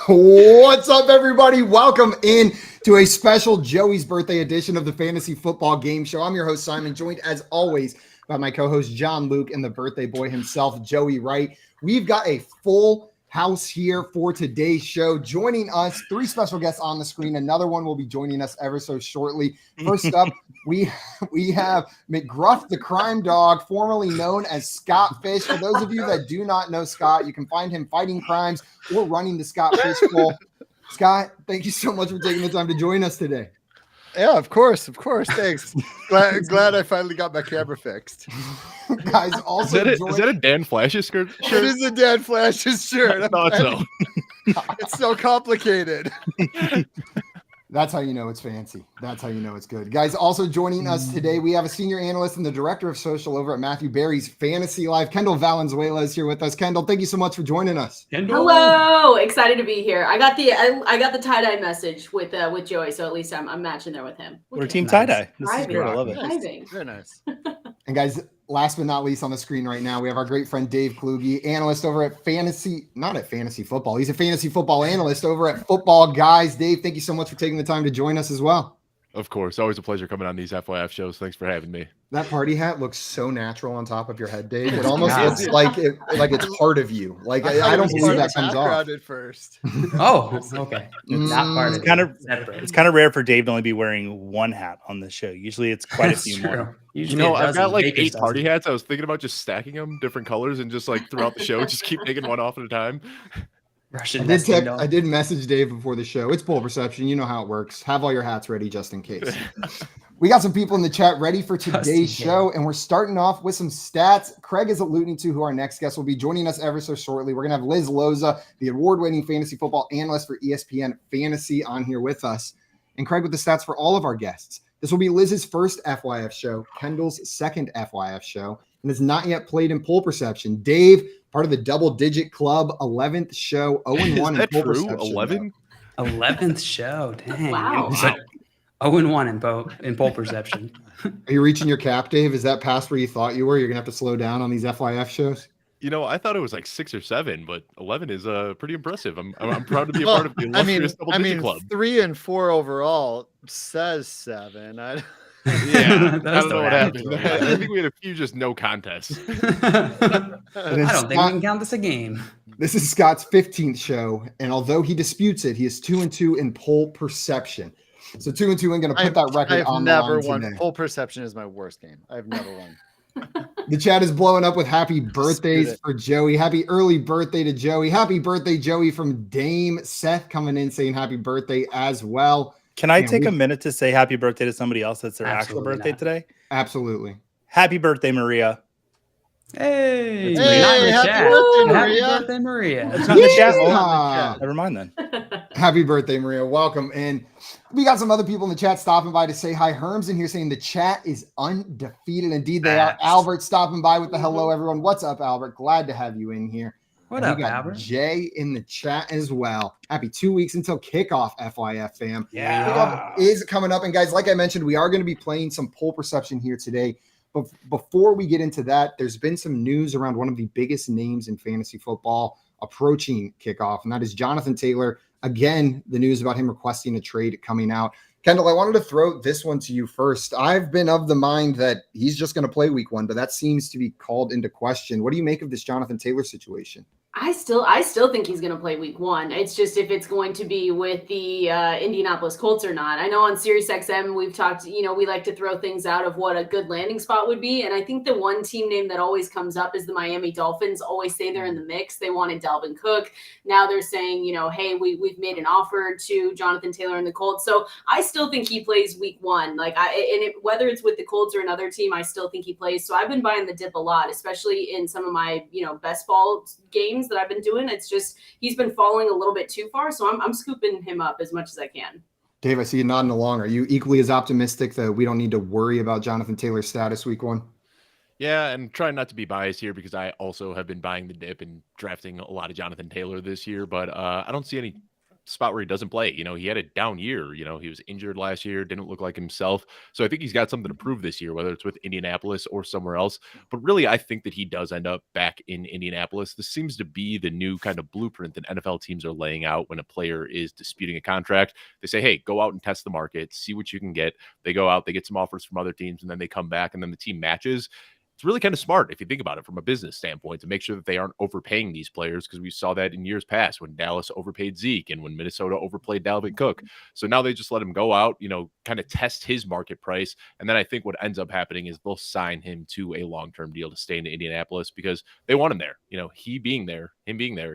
What's up, everybody? Welcome in to a special Joey's birthday edition of the Fantasy Football Game Show. I'm your host, Simon, joined as always by my co-host, John Luke, and the birthday boy himself, Joey Wright. We've got a full house here for today's show. Joining us, three special guests on the screen. Another one will be joining us ever so shortly. First up, we have McGruff the Crime Dog, formerly known as Scott Fish. For those of you that do not know Scott, you can find him fighting crimes or running the Scott Fish Bowl. Scott, thank you so much for taking the time to join us today. Yeah, of course. Thanks. Glad I finally got my camera fixed. Guys, also is that a Dan Flash's shirt? It is a Dan Flash's shirt. I thought so. It's so complicated. That's how you know it's fancy. That's how you know it's good. Guys, also joining us today, we have a senior analyst and the director of social over at Matthew Berry's Fantasy Live. Kendall Valenzuela is here with us. Kendall, thank you so much for joining us. Kendall. Hello, excited to be here. I got the tie-dye message with Joey, so at least I'm matching there with him. We're team tie-dye. This is great. I love it. Nice. Very nice. And guys, last but not least on the screen right now, we have our great friend Dave Kluge, analyst over at not at Fantasy Football. He's a fantasy football analyst over at Football Guys. Dave, thank you so much for taking the time to join us as well. Of course. Always a pleasure coming on these FYF shows. Thanks for having me. That party hat looks so natural on top of your head, Dave. It almost looks like it's part of you. Like I don't believe that comes off. At first. Oh, okay. That part it's kind of rare for Dave to only be wearing one hat on the show. Usually it's quite a few more. Usually I've got like 8 party hats. I was thinking about just stacking them different colors and just like throughout the show, just keep taking one off at a time. I did message Dave before the show. It's poll perception. You know how it works. Have all your hats ready just in case. We got some people in the chat ready for today's show, and we're starting off with some stats. Craig is alluding to who our next guest will be joining us ever so shortly. We're going to have Liz Loza, the award-winning fantasy football analyst for ESPN Fantasy, on here with us. And Craig with the stats for all of our guests. This will be Liz's first FYF show, Kendall's second FYF show, and has not yet played in poll perception. Dave, part of the double-digit club, 11th show, 0-1 in poll perception. 11? 11th show. Dang. Wow. 0-1 in poll perception. Are you reaching your cap, Dave? Is that past where you thought you were? You're going to have to slow down on these FYF shows? I thought it was like 6 or 7, but 11 is pretty impressive. I'm proud to be a part of the illustrious double-digit club. 3 and 4 overall says 7. I don't know what happened. I think we had a few just no contests. I don't think we can count this a game. This is Scott's 15th show, and although he disputes it, he is 2-2 in poll perception. So 2-2 and going to put that record on the line. I've never won. Today. Poll perception is my worst game. I've never won. The chat is blowing up with happy birthdays for Joey. Happy early birthday to Joey. Happy birthday, Joey, from Dame Seth coming in saying happy birthday as well. Can I take a minute to say happy birthday to somebody else that's their actual birthday today? Absolutely. Happy birthday, Maria. Hey, happy birthday, Maria. It's on the chat. Never mind then. Happy birthday, Maria. Welcome. And we got some other people in the chat stopping by to say hi. Herm's in here saying the chat is undefeated. Indeed, they are. Albert stopping by with the hello, everyone. What's up, Albert? Glad to have you in here. What up, Albert? Jay in the chat as well. Happy 2 weeks until kickoff, FYF fam. Yeah. Kickoff is coming up. And guys, like I mentioned, we are going to be playing some poll perception here today. But before we get into that, there's been some news around one of the biggest names in fantasy football approaching kickoff, and that is Jonathan Taylor. Again, the news about him requesting a trade coming out. Kendall, I wanted to throw this one to you first. I've been of the mind that he's just going to play week 1, but that seems to be called into question. What do you make of this Jonathan Taylor situation? I still think he's going to play week 1. It's just if it's going to be with the Indianapolis Colts or not. I know on SiriusXM we've talked, we like to throw things out of what a good landing spot would be. And I think the one team name that always comes up is the Miami Dolphins. Always say they're in the mix. They wanted Dalvin Cook. Now they're saying, hey, we've made an offer to Jonathan Taylor and the Colts. So I still think he plays week 1. Whether it's with the Colts or another team, I still think he plays. So I've been buying the dip a lot, especially in some of my, best ball games that I've been doing. It's just he's been falling a little bit too far, so I'm scooping him up as much as I can. Dave, I see you nodding along. Are you equally as optimistic that we don't need to worry about Jonathan Taylor's status week 1? Yeah, and trying not to be biased here because I also have been buying the dip and drafting a lot of Jonathan Taylor this year, but I don't see any spot where he doesn't play. He had a down year. He was injured last year, didn't look like himself. So I think he's got something to prove this year, whether it's with Indianapolis or somewhere else. But really, I think that he does end up back in Indianapolis. This seems to be the new kind of blueprint that NFL teams are laying out when a player is disputing a contract. They say, hey, go out and test the market, see what you can get. They go out, they get some offers from other teams, and then they come back, and then the team matches. It's really kind of smart if you think about it from a business standpoint to make sure that they aren't overpaying these players, because we saw that in years past when Dallas overpaid Zeke and when Minnesota overplayed Dalvin Cook. So now they just let him go out, kind of test his market price. And then I think what ends up happening is they'll sign him to a long-term deal to stay in Indianapolis because they want him there. Him being there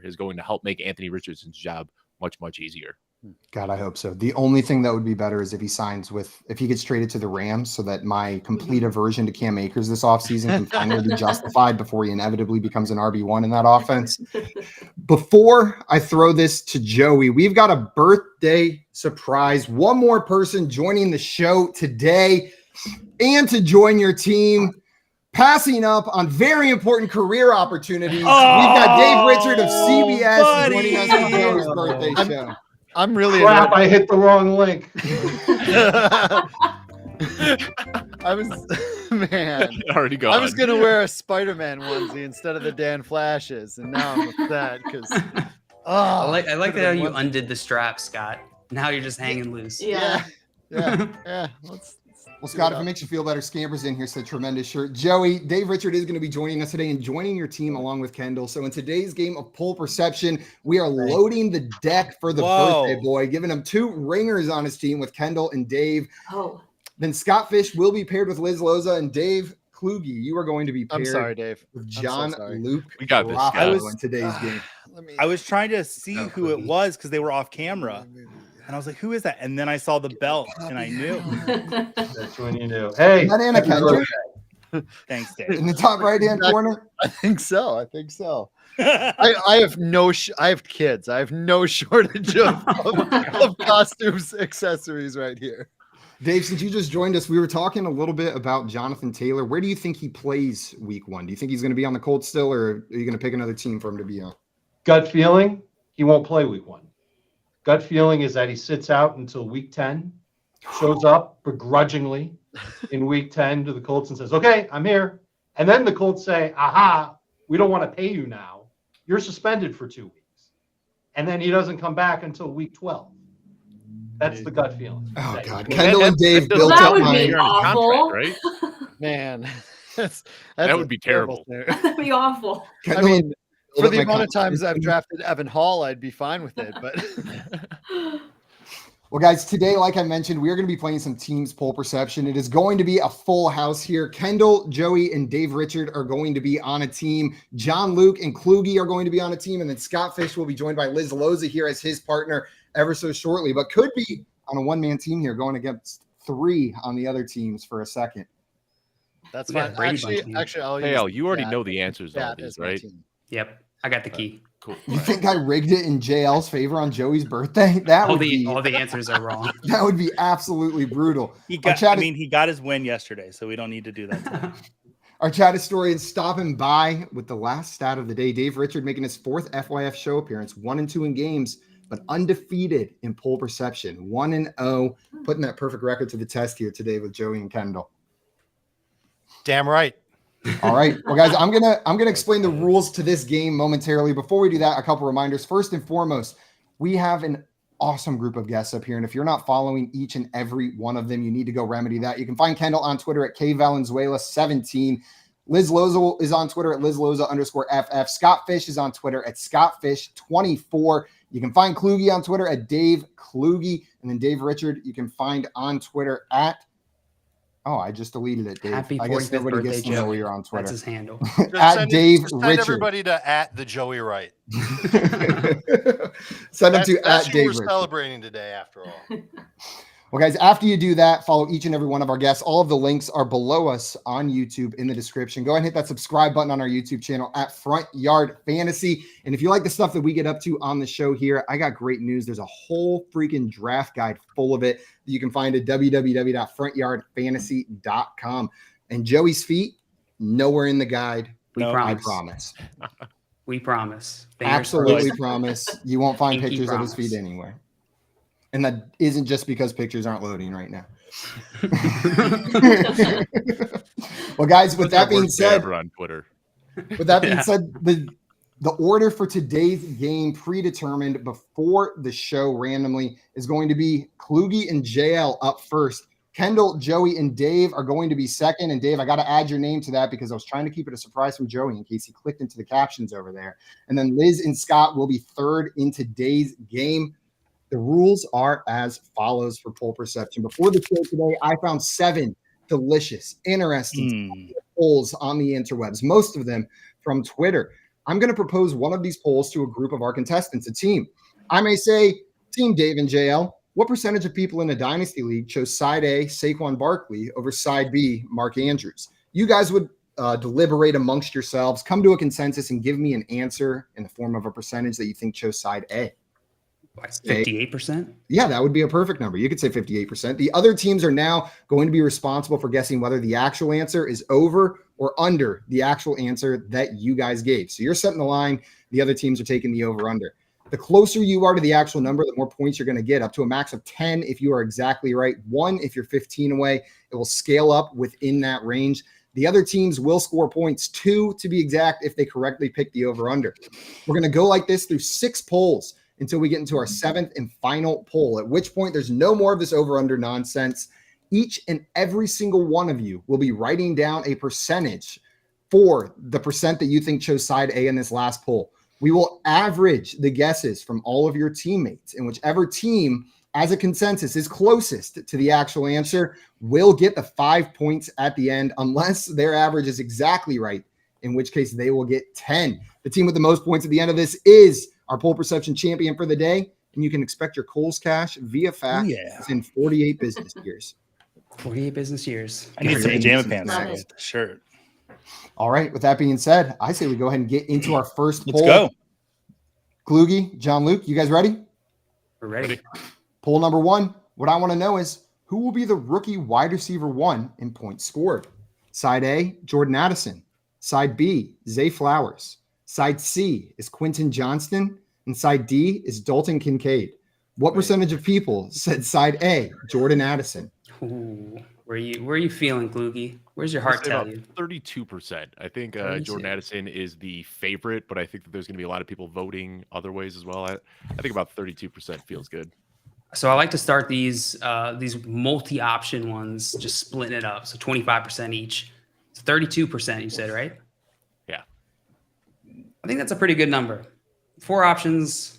is going to help make Anthony Richardson's job much, much easier. God, I hope so. The only thing that would be better is if he gets traded to the Rams so that my complete aversion to Cam Akers this offseason can finally be justified before he inevitably becomes an RB1 in that offense. Before I throw this to Joey, we've got a birthday surprise. One more person joining the show today and to join your team. Passing up on very important career opportunities. We've got Dave Richard of CBS joining us for Joey's birthday show. I'm really crap. I hit the wrong link. I was already gone. I was gonna wear a Spider-Man onesie instead of the Dan Flashes, and now I'm upset because I like how you undid the strap, Scott. Now you're just hanging loose. Yeah. Well, Scott, if it makes you feel better, Scampers in here said tremendous shirt. Joey, Dave Richard is going to be joining us today and joining your team along with Kendall. So in today's game of Pole Perception, we are loading the deck for the birthday boy, giving him 2 ringers on his team with Kendall and Dave. Oh. Then Scott Fish will be paired with Liz Loza, and Dave Kluge, you are going to be paired with John Luke. We got this, guys. In today's game. I was trying to see who it was because they were off camera. And I was like, who is that? And then I saw the belt and I knew. That's when you knew. Hey, is that Anna Kendrick? Thanks, Dave. In the top right-hand corner? I think so. I have kids. I have no shortage of costumes, accessories right here. Dave, since you just joined us, we were talking a little bit about Jonathan Taylor. Where do you think he plays week 1? Do you think he's going to be on the Colts still, or are you going to pick another team for him to be on? Gut feeling, he won't play week 1. Gut feeling is that he sits out until week 10, shows up begrudgingly in week 10 to the Colts and says, okay, I'm here. And then the Colts say, aha, we don't want to pay you now. You're suspended for 2 weeks. And then he doesn't come back until week 12. That's the gut feeling. Oh, God. Kendall and Dave built that up would my be awful. Right? Man, that would be terrible. That'd be awful. Kendall, I mean, for the amount of times I've drafted Evan Hall, I'd be fine with it. But well, guys, today, like I mentioned, we are going to be playing some teams Pole Perception. It is going to be a full house here. Kendall, Joey, and Dave Richard are going to be on a team. John Luke and Kluge are going to be on a team. And then Scott Fish will be joined by Liz Loza here as his partner ever so shortly, but could be on a one-man team here going against 3 on the other teams for a second. That's fine. Actually, hey, Al, you already know the answers to all these, right? Yep. I got the key. Cool. You think I rigged it in JL's favor on Joey's birthday? All the answers are wrong. That would be absolutely brutal. He got his win yesterday, so we don't need to do that today. Our chat historian stopping by with the last stat of the day. Dave Richard making his 4th FYF show appearance, 1-2 in games, but undefeated in Pole Perception, 1-0, putting that perfect record to the test here today with Joey and Kendall. Damn right. All right. Well, guys, I'm gonna explain the rules to this game momentarily. Before we do that, a couple reminders. First and foremost, we have an awesome group of guests up here, and if you're not following each and every one of them, you need to go remedy that. You can find Kendall on Twitter at KValenzuela17. Liz Loza is on Twitter at LizLoza_FF. Scott Fish is on Twitter at ScottFish24. You can find Kluge on Twitter at Dave Kluge, and then Dave Richard you can find on Twitter at I just deleted it, Dave. Happy I guess 45th nobody birthday, gets to know Joey. where you're on Twitter. That's his handle. At Dave send Richard. everybody to at the Joey Wright. Send them to that's at who Dave we're Richard. celebrating today, after all. Well, guys, after you do that, follow each and every one of our guests. All of the links are below us on YouTube in the description. Go ahead and hit that subscribe button on our YouTube channel at Front Yard Fantasy. And if you like the stuff that we get up to on the show here, I got great news. There's a whole freaking draft guide full of it that you can find at www.frontyardfantasy.com. And Joey's feet, nowhere in the guide. I promise. We promise. Absolutely promise. You won't find pictures of his feet anywhere. And that isn't just because pictures aren't loading right now. Well, guys, with that being said, on Twitter. With that being said, the order for today's game predetermined before the show randomly is going to be Kluge and JL up first. Kendall, Joey, and Dave are going to be second. And Dave, I got to add your name to that because I was trying to keep it a surprise from Joey in case he clicked into the captions over there. And then Liz and Scott will be third in today's game. The rules are as follows for poll perception. Before the show today, I found 7 delicious, interesting polls on the interwebs, most of them from Twitter. I'm going to propose one of these polls to a group of our contestants, a team. I may say, Team Dave and JL, what percentage of people in a dynasty league chose side A, Saquon Barkley, over side B, Mark Andrews? You guys would deliberate amongst yourselves, come to a consensus, and give me an answer in the form of a percentage that you think chose side A. 58%? Yeah, that would be a perfect number. You could say 58%. The other teams are now going to be responsible for guessing whether the actual answer is over or under the actual answer that you guys gave. So you're setting the line. The other teams are taking the over-under. The closer you are to the actual number, the more points you're going to get, up to a max of 10 if you are exactly right, 1 if you're 15 away. It will scale up within that range. The other teams will score points, 2 to be exact, if they correctly pick the over-under. We're going to go like this through 6 polls until we get into our 7th and final poll, at which point there's no more of this over-under nonsense. Each and every single one of you will be writing down a percentage for the percent that you think chose side A in this last poll. We will average the guesses from all of your teammates, and whichever team, as a consensus, is closest to the actual answer will get the 5 points at the end, unless their average is exactly right, in which case they will get 10. The team with the most points at the end of this is our poll perception champion for the day, and you can expect your Kohl's cash via fax in 48 business years. 48 business years. I need some pajama pants for the shirt. All right. With that being said, I say we go ahead and get into our first poll. Let's go. Kluge, John Luke, you guys ready? We're ready. Poll number 1. What I want to know is who will be the rookie wide receiver 1 in points scored? Side A, Jordan Addison. Side B, Zay Flowers. Side C is Quentin Johnston. And side D is Dalton Kincaid. What percentage of people said side A, Jordan Addison? Ooh, where are you feeling, Kluge? Where's your heart tell you? 32%. I think Jordan Addison is the favorite, but I think that there's going to be a lot of people voting other ways as well. I think about 32% feels good. So I like to start these multi-option ones, just splitting it up. So 25% each. So 32%, you said, right? Yeah. I think that's a pretty good number. 4 options.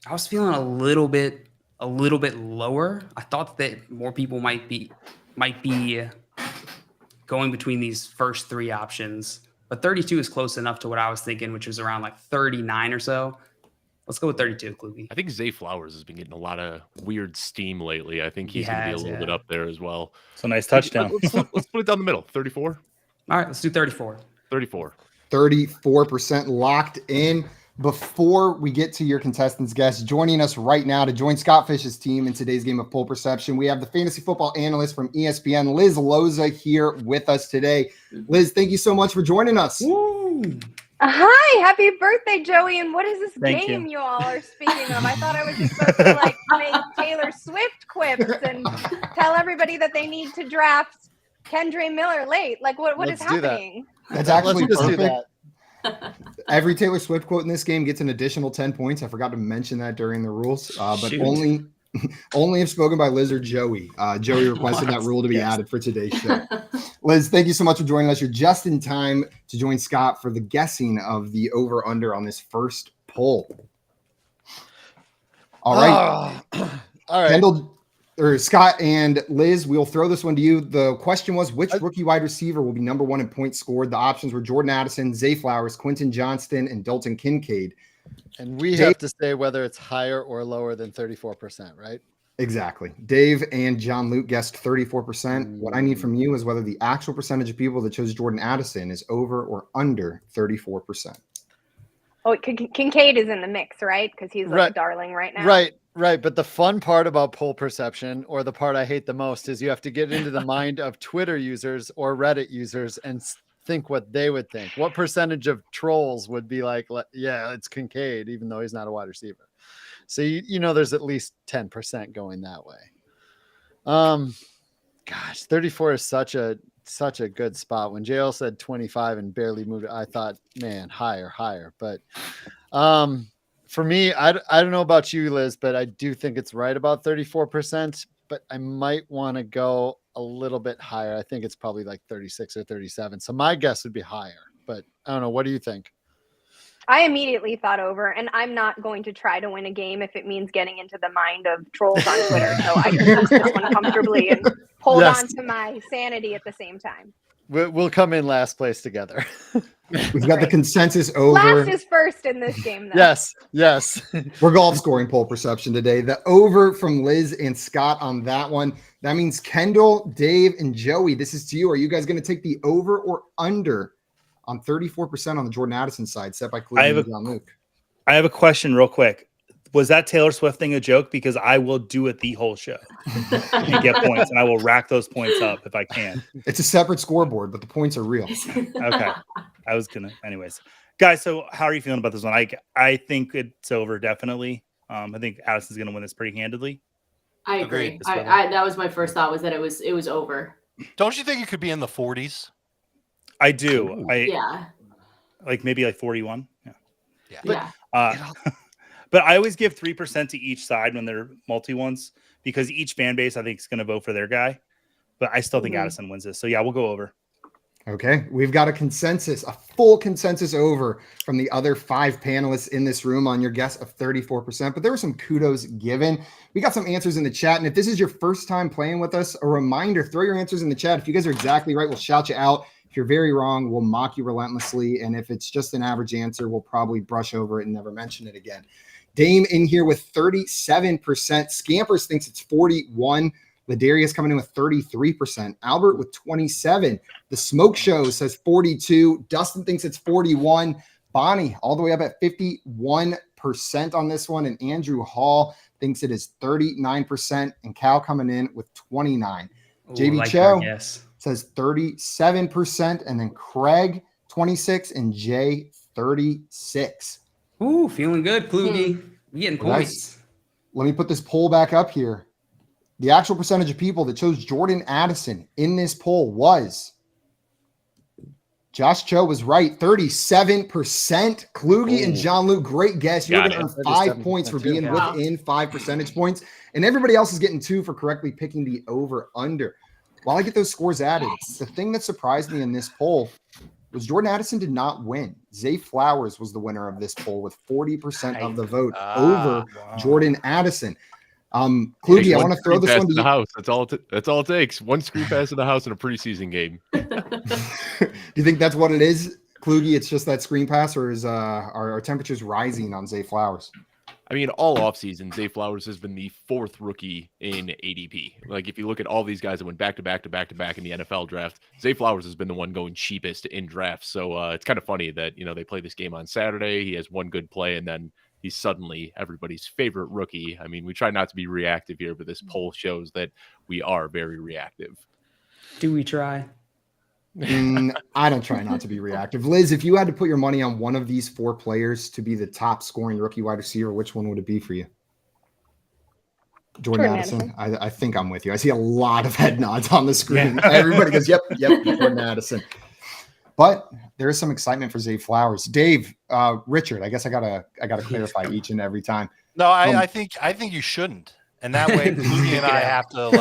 I was feeling a little bit lower. I thought that more people might be going between these first 3 options, but 32 is close enough to what I was thinking, which was around like 39 or so. Let's go with 32, Kluge. I think Zay Flowers has been getting a lot of weird steam lately. I think he's going to be a little bit up there as well. It's a nice touchdown. Let's put it down the middle. 34. All right, let's do 34. 34% locked in. Before we get to your contestants' guests, joining us right now to join Scott Fish's team in today's game of poll perception, we have the fantasy football analyst from ESPN, Liz Loza, here with us today. Liz, thank you so much for joining us. Woo. Hi, happy birthday, Joey. And what is this game you all are speaking of? I thought I was just supposed to make Taylor Swift quips and tell everybody that they need to draft Kendra Miller late. Like what is happening? That's actually Let's just do perfect. that. Every Taylor Swift quote in this game gets an additional 10 points. I forgot to mention that during the rules, but only if spoken by Liz or Joey. Joey requested that rule to be added for today's show. Liz, thank you so much for joining us. You're just in time to join Scott for the guessing of the over-under on this first poll. All right. All right. Kendall, or Scott and Liz, we'll throw this one to you. The question was, which rookie wide receiver will be number 1 in points scored? The options were Jordan Addison, Zay Flowers, Quentin Johnston, and Dalton Kincaid. And we have to say whether it's higher or lower than 34%, right? Exactly. Dave and John Luke guessed 34%. What I need from you is whether the actual percentage of people that chose Jordan Addison is over or under 34%. Oh, Kincaid is in the mix, right? Because he's like darling right now. Right. But the fun part about poll perception, or the part I hate the most, is you have to get into the mind of Twitter users or Reddit users and think what they would think. What percentage of trolls would be like, yeah, it's Kincaid, even though he's not a wide receiver. So you know there's at least 10% going that way. Gosh, 34 is such a good spot. When JL said 25 and barely moved, I thought, man, higher. But for me, I don't know about you, Liz, but I do think it's right about 34%, but I might want to go a little bit higher. I think it's probably like 36 or 37. So my guess would be higher, but I don't know. What do you think? I immediately thought over, and I'm not going to try to win a game if it means getting into the mind of trolls on Twitter. So I can lose this one comfortably and hold on to my sanity at the same time. We'll come in last place together. We've got the consensus over. Last is first in this game, though. Yes. We're golf scoring poll perception today. The over from Liz and Scott on that one. That means Kendall, Dave, and Joey. This is to you. Are you guys going to take the over or under on 34% on the Jordan Addison side, set by Kluge and John Luke? I have a question real quick. Was that Taylor Swift thing a joke? Because I will do it the whole show and get points, and I will rack those points up if I can. It's a separate scoreboard, but the points are real. Okay. I was going to. Anyways. Guys, so how are you feeling about this one? I think it's over, definitely. I think Addison's going to win this pretty handedly. I agree. I that was my first thought, was that it was over. Don't you think it could be in the 40s? I do. Yeah. Like maybe like 41. Yeah. But I always give 3% to each side when they're multi ones, because each fan base I think is going to vote for their guy. But I still think Addison wins this. So yeah, we'll go over. Okay, we've got a full consensus over from the other 5 panelists in this room on your guess of 34%. But there were some kudos given. We got some answers in the chat. And if this is your first time playing with us, a reminder, throw your answers in the chat. If you guys are exactly right, we'll shout you out. If you're very wrong, we'll mock you relentlessly. And if it's just an average answer, we'll probably brush over it and never mention it again. Dame in here with 37%. Scampers thinks it's 41%. Ladarius coming in with 33%. Albert with 27%. The Smoke Show says 42%. Dustin thinks it's 41%. Bonnie all the way up at 51% on this one. And Andrew Hall thinks it is 39%. And Cal coming in with 29%. JB Cho says 37%. And then Craig 26%. And Jay 36%. Ooh, feeling good, Kluge. We getting points. Let me put this poll back up here. The actual percentage of people that chose Jordan Addison in this poll was Josh Cho was right, 37%. Kluge and John Luke, great guess. You're going to earn 5 points for being within 5 percentage points. And everybody else is getting 2 for correctly picking the over-under. While I get those scores added, the thing that surprised me in this poll was Jordan Addison did not win. Zay Flowers was the winner of this poll with 40% of the vote over Jordan Addison. Kluge, I want to throw this one to the house. That's all it takes. One screen pass in the house in a preseason game. Do you think that's what it is, Kluge? It's just that screen pass, or is our temperatures rising on Zay Flowers? I mean, all offseason, Zay Flowers has been the 4th rookie in ADP. Like, if you look at all these guys that went back to back in the NFL draft, Zay Flowers has been the one going cheapest in drafts. So it's kind of funny that, they play this game on Saturday. He has one good play, and then he's suddenly everybody's favorite rookie. I mean, we try not to be reactive here, but this poll shows that we are very reactive. Do we try? I don't try not to be reactive. Liz, if you had to put your money on one of these 4 players to be the top scoring rookie wide receiver, which one would it be for you? Jordan Addison. I think I'm with you. I see a lot of head nods on the screen. Yeah. Everybody goes, yep, Jordan Addison. But there is some excitement for Zay Flowers. Dave, Richard, I guess I gotta clarify each and every time. No, I think you shouldn't. And that way, Kluge and I have to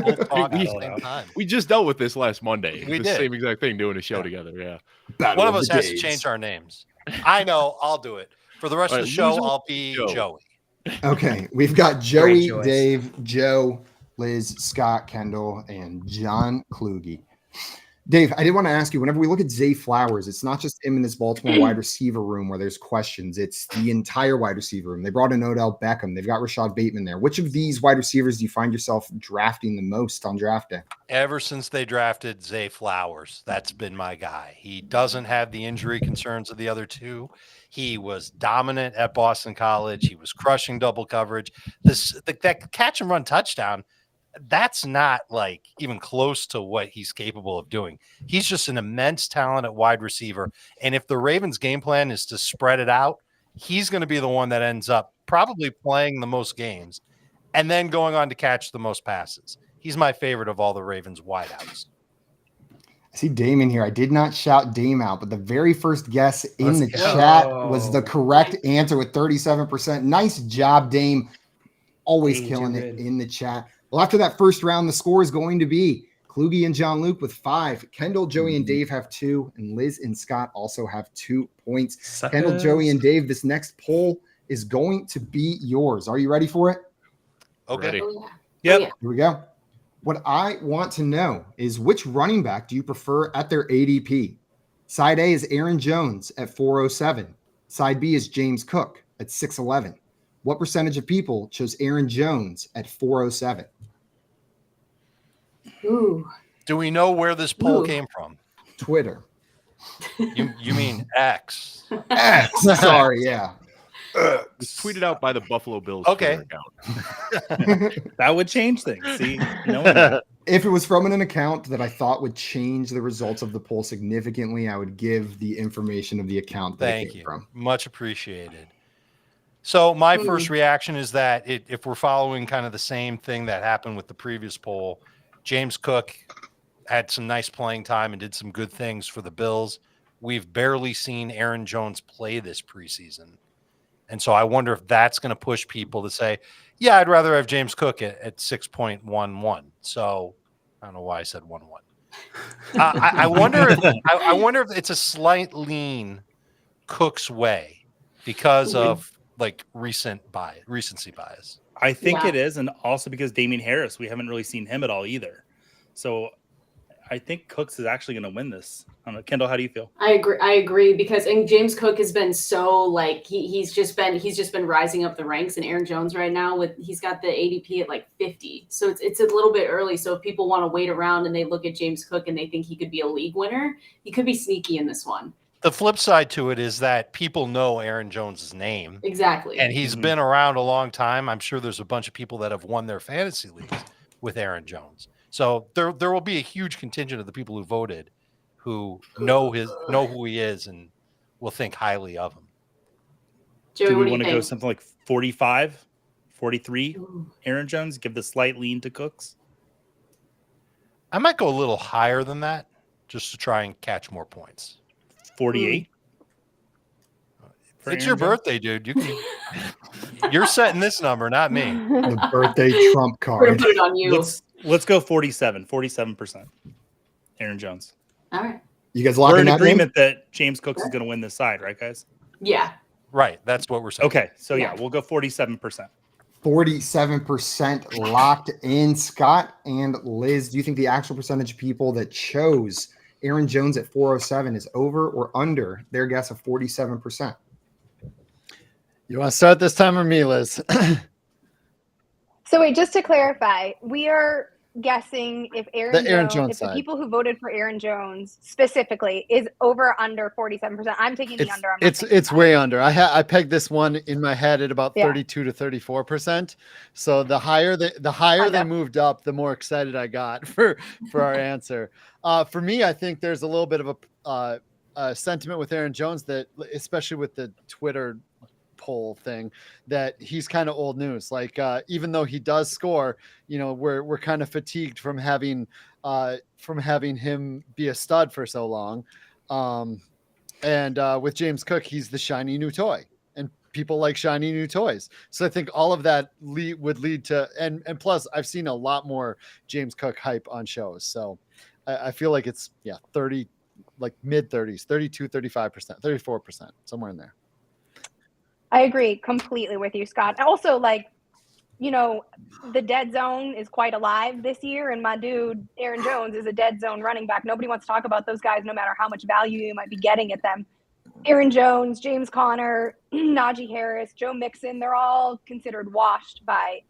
both talk at the same time. We just dealt with this last Monday. We the did. Same exact thing, doing a show together. Yeah. One of us has to change our names. I know. I'll do it. For the rest of the show, I'll be Joey. Okay. We've got Joey, Dave, Joe, Liz, Scott, Kendall, and John Kluge. Dave, I did want to ask you, whenever we look at Zay Flowers, it's not just him in this Baltimore wide receiver room where there's questions. It's the entire wide receiver room. They brought in Odell Beckham. They've got Rashad Bateman there. Which of these wide receivers do you find yourself drafting the most on draft day? Ever since they drafted Zay Flowers, that's been my guy. He doesn't have the injury concerns of the other 2. He was dominant at Boston College. He was crushing double coverage. That catch and run touchdown, that's not like even close to what he's capable of doing. He's just an immense talent at wide receiver. And if the Ravens game plan is to spread it out, he's going to be the one that ends up probably playing the most games and then going on to catch the most passes. He's my favorite of all the Ravens wideouts. I see Dame in here. I did not shout Dame out, but the very first guess in the chat was the correct answer with 37%. Nice job, Dame. Always killing it in the chat. Well, after that first round, the score is going to be Kluge and John Luke with 5. Kendall, Joey, and Dave have 2. And Liz and Scott also have 2 points. Suckers. Kendall, Joey, and Dave, this next poll is going to be yours. Are you ready for it? Okay. Ready. Oh, yeah. Yep. Oh, yeah. Here we go. What I want to know is which running back do you prefer at their ADP? Side A is Aaron Jones at 407. Side B is James Cook at 611. What percentage of people chose Aaron Jones at 407? Ooh. Do we know where this poll Ooh. came from? Twitter. You mean X? X. Sorry, yeah. It was tweeted out by the Buffalo Bills Okay. Twitter account. That would change things. See, no, If it was from an account that I thought would change the results of the poll significantly, I would give the information of the account that it Thank came you. from. Much appreciated. So my first reaction is that if we're following kind of the same thing that happened with the previous poll, James Cook had some nice playing time and did some good things for the Bills. We've barely seen Aaron Jones play this preseason. And so I wonder if that's going to push people to say, yeah, I'd rather have James Cook at 6.11. So I don't know why I said 1-1. I wonder if it's a slight lean Cook's way because of like recency bias. I think Yeah. it is, and also because Damian Harris, we haven't really seen him at all either. So I think Cooks is actually going to win this. I don't know. Kendall, how do you feel? I agree because and James Cook has been so like he's just been rising up the ranks, and Aaron Jones right now he's got the ADP at like 50. So it's a little bit early. So if people want to wait around and they look at James Cook and they think he could be a league winner, he could be sneaky in this one. The flip side to it is that people know Aaron Jones's name. Exactly. And he's been around a long time. I'm sure there's a bunch of people that have won their fantasy leagues with Aaron Jones. So there will be a huge contingent of the people who voted who know who he is and will think highly of him. Joey, Do what we do want you to go think? something like 45, 43 Ooh. Aaron Jones, give the slight lean to Cooks? I might go a little higher than that just to try and catch more points. 48? for It's Aaron your Jones? birthday, dude. You're setting this number, not me. The birthday trump We're gonna card. put it on you. Let's go 47%. Aaron Jones. All right. You guys We're locking in that in? agreement that James Cooks is going to win this side, right, guys? Yeah. Right. That's what we're saying. Okay, so Yeah. we'll go 47%. 47% locked in. Scott and Liz, do you think the actual percentage of people that chose Aaron Jones at 407 is over or under their guess of 47%? You want to start this time or me, Liz? So wait, just to clarify, we are guessing if Aaron Jones if the side. people who voted for Aaron Jones specifically is over or under 47%. I'm taking the under. I'm not taking It's the way under. I pegged this one in my head at about Yeah. 32 to 34%. So the higher they know. moved up, the more excited I got for our answer. For me, I think there's a little bit of a sentiment with Aaron Jones that, especially with the Twitter poll thing, that he's kind of old news. Like even though he does score, we're kind of fatigued from having him be a stud for so long. And with James Cook, he's the shiny new toy, and people like shiny new toys. So I think all of that would lead to, and plus I've seen a lot more James Cook hype on shows. So I feel like it's 30, like mid 30s, 32, 35%, 34%, somewhere in there. I agree completely with you, Scott. Also, the dead zone is quite alive this year, and my dude Aaron Jones is a dead zone running back. Nobody wants to talk about those guys, no matter how much value you might be getting at them. Aaron Jones, James Conner, Najee Harris, Joe Mixon—they're all considered washed by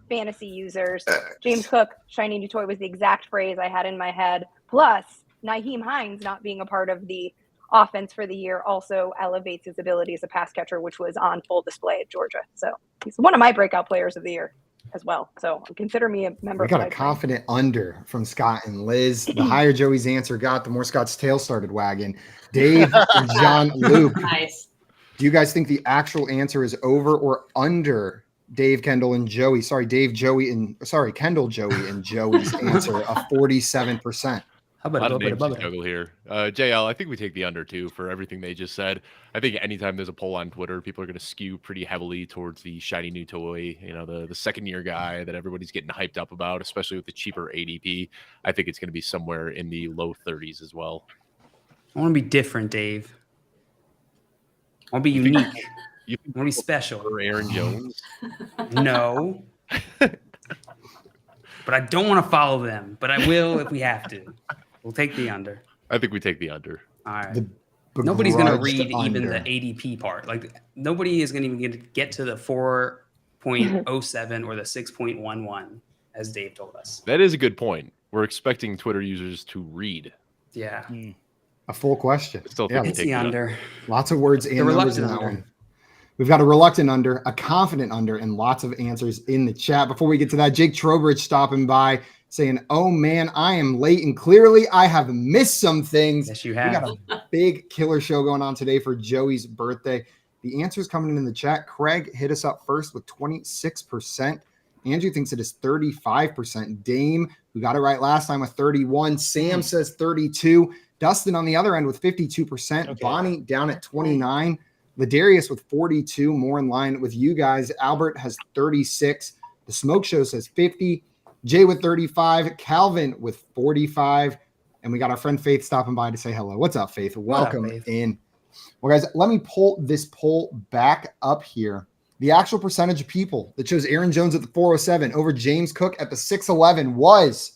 fantasy users. James Cook, shiny new toy, was the exact phrase I had in my head. Plus, Nyheim Hines not being a part of the offense for the year also elevates his ability as a pass catcher, which was on full display at Georgia. So he's one of my breakout players of the year as well. So consider me a member. We got of a confident under from Scott and Liz. The higher Joey's answer got, the more Scott's tail started wagging. Dave and John Luke, Nice. Do you guys think the actual answer is over or under Dave, Kendall, and Joey? Sorry, Kendall, Joey, and Joey's answer of 47%. A lot of names to juggle here. JL, I think we take the under too for everything they just said. I think anytime there's a poll on Twitter, people are going to skew pretty heavily towards the shiny new toy, the second year guy that everybody's getting hyped up about, especially with the cheaper ADP. I think it's going to be somewhere in the low 30s as well. I want to be different, Dave. I want to be unique. I want to be special. For Aaron Jones? No. But I don't want to follow them. But I will if we have to. We'll take the under. I think we take the under. All right. Nobody's going to read even the ADP part. Like nobody is going to even get to the 4.07 or the 6.11, as Dave told us. That is a good point. We're expecting Twitter users to read. Yeah. A full question. Still think It's the under. Lots of words and numbers in that one. We've got a reluctant under, a confident under, and lots of answers in the chat. Before we get to that, Jake Trowbridge stopping by saying, "Oh man, I am late, and clearly I have missed some things." Yes, you have. We got a big killer show going on today for Joey's birthday. The answers coming in the chat. Craig hit us up first with 26%. Andrew thinks it is 35%. Dame, who got it right last time, with 31. Sam says 32. Dustin on the other end with 52%. Okay. Bonnie down at 29. Ladarius with 42, more in line with you guys. Albert has 36. The Smoke Show says 50. Jay with 35. Calvin with 45. And we got our friend Faith stopping by to say hello. What's up, Faith? Welcome in. Well, guys, let me pull this poll back up here. The actual percentage of people that chose Aaron Jones at the 407 over James Cook at the 611 was,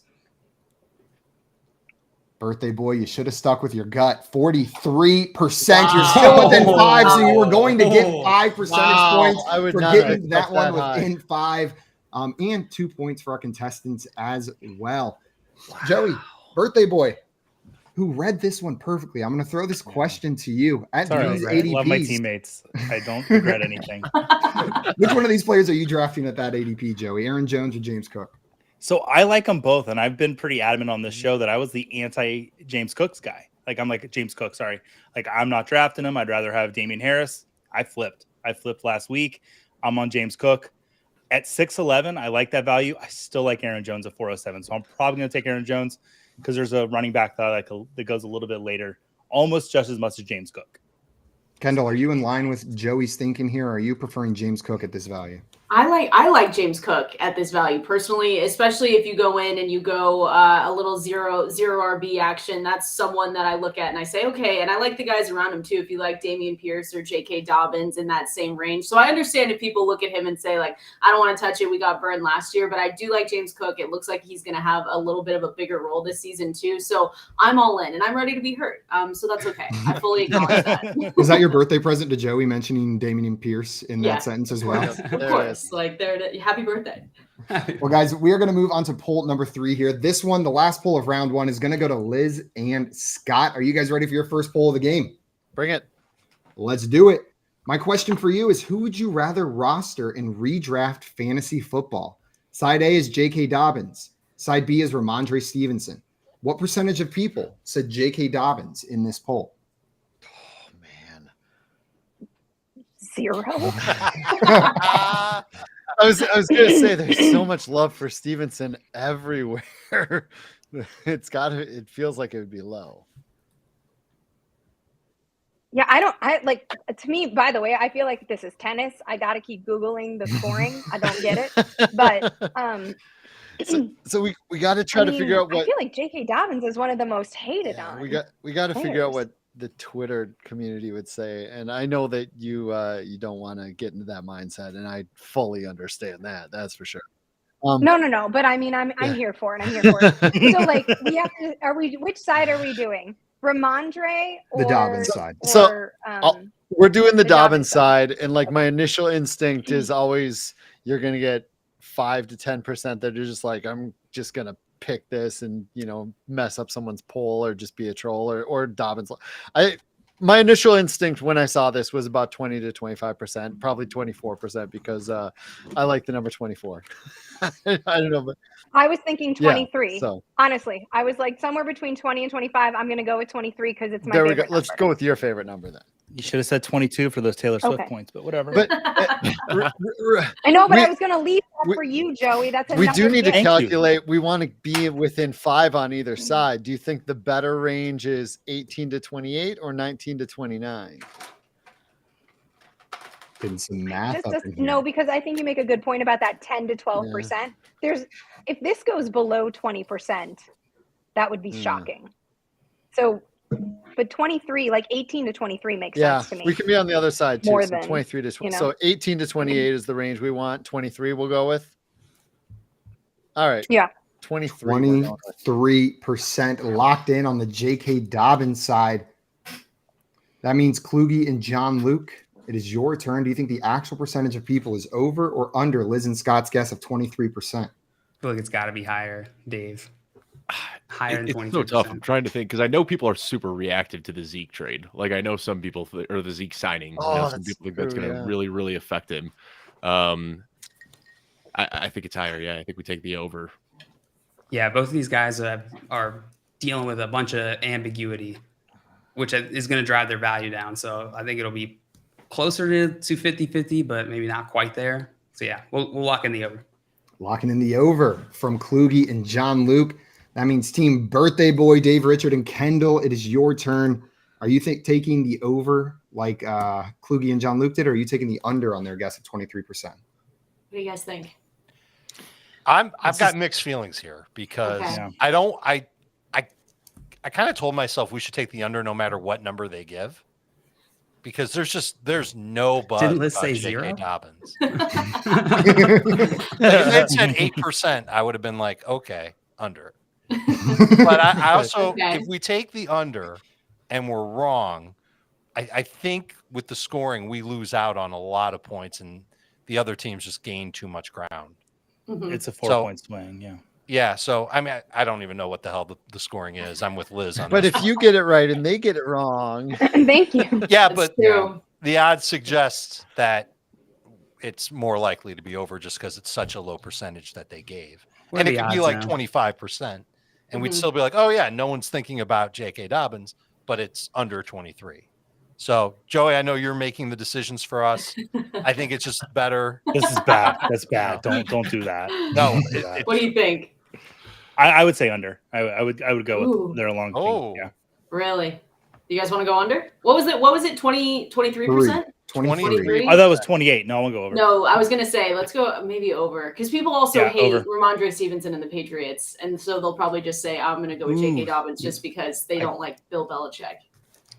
birthday boy, you should have stuck with your gut. 43%. Wow. You're still within 5, so you were going to get 5 percentage points for getting that one within 5. And 2 points for our contestants as well. Wow. Joey, birthday boy, who read this one perfectly. I'm going to throw this question to you. At these ADPs, love my teammates. I don't regret anything. Which one of these players are you drafting at that ADP, Joey? Aaron Jones or James Cook? So I like them both, and I've been pretty adamant on this show that I was the anti-James Cooks guy. I'm like James Cook, sorry. I'm not drafting him. I'd rather have Damian Harris. I flipped last week. I'm on James Cook. At 6'11", I like that value. I still like Aaron Jones at 407, so I'm probably going to take Aaron Jones because there's a running back that I like that goes a little bit later, almost just as much as James Cook. Kendall, are you in line with Joey's thinking here, or are you preferring James Cook at this value? I like James Cook at this value personally, especially if you go in and you go a little zero RB action. That's someone that I look at and I say, okay. And I like the guys around him too. If you like Dameon Pierce or J.K. Dobbins in that same range. So I understand if people look at him and say like, I don't want to touch it. We got burned last year, but I do like James Cook. It looks like he's going to have a little bit of a bigger role this season too. So I'm all in and I'm ready to be hurt. So that's okay. I fully acknowledge that. Was that your birthday present to Joey mentioning Dameon Pierce in that sentence as well? Of course. Like happy birthday. Well, guys, we are going to move on to poll number 3 here. This one, the last poll of round 1, is going to go to Liz and Scott. Are you guys ready for your first poll of the game? Bring it. Let's do it. My question for you is, who would you rather roster in redraft fantasy football? Side A is J.K. Dobbins. Side B is Ramondre Stevenson. What percentage of people said J.K. Dobbins in this poll? Oh, man. 0. I was going to say there's so much love for Stevenson everywhere. It feels like it would be low. Yeah, to me, by the way, I feel like this is tennis. I got to keep Googling the scoring. I don't get it. But so we got to try to figure out what. I feel like J.K. Dobbins is one of the most hated on. We got to figure out what the Twitter community would say, and I know that you don't want to get into that mindset, and I fully understand that. That's for sure. No, but I mean, I'm here for it. I'm here for it. So like, we have to. Which side are we doing? Ramondre or the Dobbins side? We're doing the Dobbins side, and like my initial instinct is always you're gonna get 5 to 10% that are just like, I'm just gonna pick this and mess up someone's poll or just be a troll or Dobbins. My initial instinct when I saw this was about 20 to 25%, probably 24% because I like the number 24. I don't know, but I was thinking 23. Yeah, so honestly, I was like somewhere between 20 and 25. I'm going to go with 23 because it's my there we favorite go. Let's number. go with your favorite number then. You should have said 22 for those Taylor Swift Okay. points, but whatever. But I know, but I was going to leave that for you, Joey. That's a we do need to Thank you. calculate. We want to be within 5 on either side. Do you think the better range is 18 to 28 or 19 to 29? Getting some math Just up in here. no, because I think you make a good point about that 10 to 12%. If this goes below 20%, that would be shocking. So, but 23, like 18 to 23 makes sense to me. We can be on the other side too. More So than, 23 to 20. you know. So 18 to 28 is the range we want. 23 we'll go with. All right. Yeah. 23. 23% locked in on the J.K. Dobbins side. That means Kluge and John Luke. It is your turn. Do you think the actual percentage of people is over or under Liz and Scott's guess of 23%? I feel like it's got to be higher, Dave. Higher than 23%. It's so tough. I'm trying to think because I know people are super reactive to the Zeke trade. Like I know some people or the Zeke signing. Some people think that's going to really, really affect him. I think it's higher. Yeah, I think we take the over. Yeah, both of these guys are dealing with a bunch of ambiguity, which is going to drive their value down. So I think it'll be closer to 50-50, but maybe not quite there. So yeah, we'll lock in the over. Locking in the over from Kluge and John Luke. That means team birthday boy, Dave, Richard, and Kendall. It is your turn. Are you taking the over like Kluge and John Luke did, or are you taking the under on their guess of 23%? What do you guys think? I've got mixed feelings here because Okay. I kind of told myself we should take the under no matter what number they give. Because there's no buzz. Didn't Liz say J.K. 0? Dobbins. If they'd said 8%, I would have been like, okay, under. But I also, if we take the under and we're wrong, I think with the scoring, we lose out on a lot of points and the other teams just gain too much ground. Mm-hmm. It's a 4-point swing. Yeah. Yeah. So, I mean, I don't even know what the hell the scoring is. I'm with Liz on But this. if you get it right and they get it wrong. Thank you. Yeah, That's but true. the odds suggest that it's more likely to be over just because it's such a low percentage that they gave. What And are it the could be odds like now? 25%. And we'd still be like, oh, yeah, no one's thinking about J.K. Dobbins, but it's under 23. So, Joey, I know you're making the decisions for us. I think it's just better. This is bad. That's bad. Don't do that. No, What do you think? I would say under. I would go Ooh. with their long thing. Oh. Yeah. Really? You guys want to go under? What was it? 23%? 23. I thought it was 28. No, I want to go over. No, I was gonna say let's go maybe over because people also Yeah, hate over. Ramondre Stevenson and the Patriots, and so they'll probably just say I'm gonna go with J.K. Dobbins just because they don't like Bill Belichick.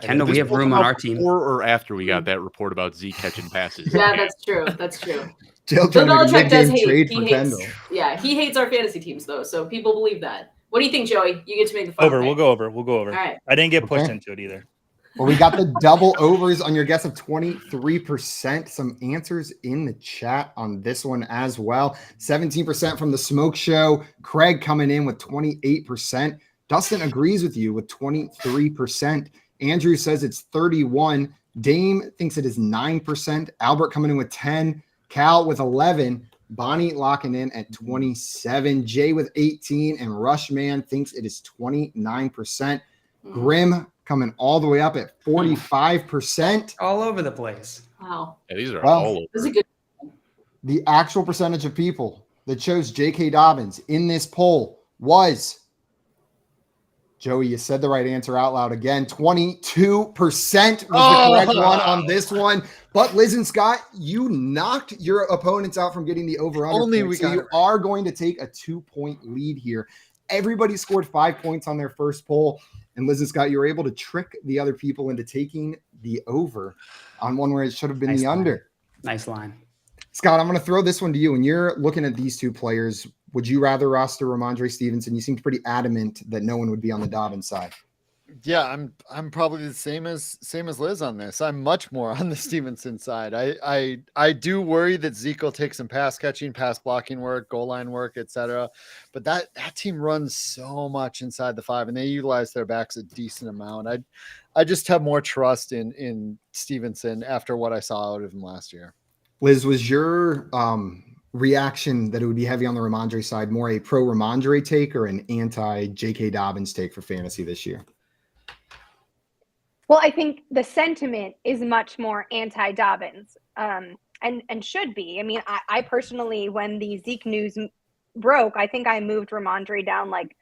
Kendall, we This have was room on about our team. Before or after we got that report about Zeke catching passes? Yeah, that's true. That's true. Jill Bill trying to Belichick does mid-game hate. trade He for hates. Kendall. Yeah, he hates our fantasy teams though, so people believe that. What do you think, Joey? You get to make the final Over. pick. We'll go over. We'll go over. All right. I didn't get pushed Okay. into it either. Well, we got the double overs on your guess of 23%. Some answers in the chat on this one as well. 17% from the Smoke Show. Craig coming in with 28%. Dustin agrees with you with 23%. Andrew says it's 31. Dame thinks it is 9%. Albert coming in with 10. Cal with 11. Bonnie locking in at 27. Jay with 18. And Rushman thinks it is 29%. Grim coming all the way up at 45%. All over the place. Wow, Yeah, these are Well, all over. this is a good. The actual percentage of people that chose J.K. Dobbins in this poll was, Joey, you said the right answer out loud again. 22% was the correct one on this one. But Liz and Scott, you knocked your opponents out from getting the over-under. Only point, we so got you it are going to take a 2-point lead here. Everybody scored 5 points on their first poll. And Liz and Scott, you were able to trick the other people into taking the over on one where it should have been Nice the line. under. Nice line. Scott, I'm going to throw this one to you. When you're looking at these two players, would you rather roster Ramondre Stevenson? You seemed pretty adamant that no one would be on the Dobbins side. Yeah, I'm probably the same as Liz on this. I'm much more on the Stevenson side. I do worry that Zeke will take some pass catching, pass blocking work, goal line work, etc. But that team runs so much inside the 5, and they utilize their backs a decent amount. I just have more trust in Stevenson after what I saw out of him last year. Liz, was your reaction that it would be heavy on the Ramondre side more a pro Ramondre take or an anti J.K. Dobbins take for fantasy this year? Well, I think the sentiment is much more anti-Dobbins, and should be. I mean, I personally, when the Zeke news broke, I think I moved Ramondre down like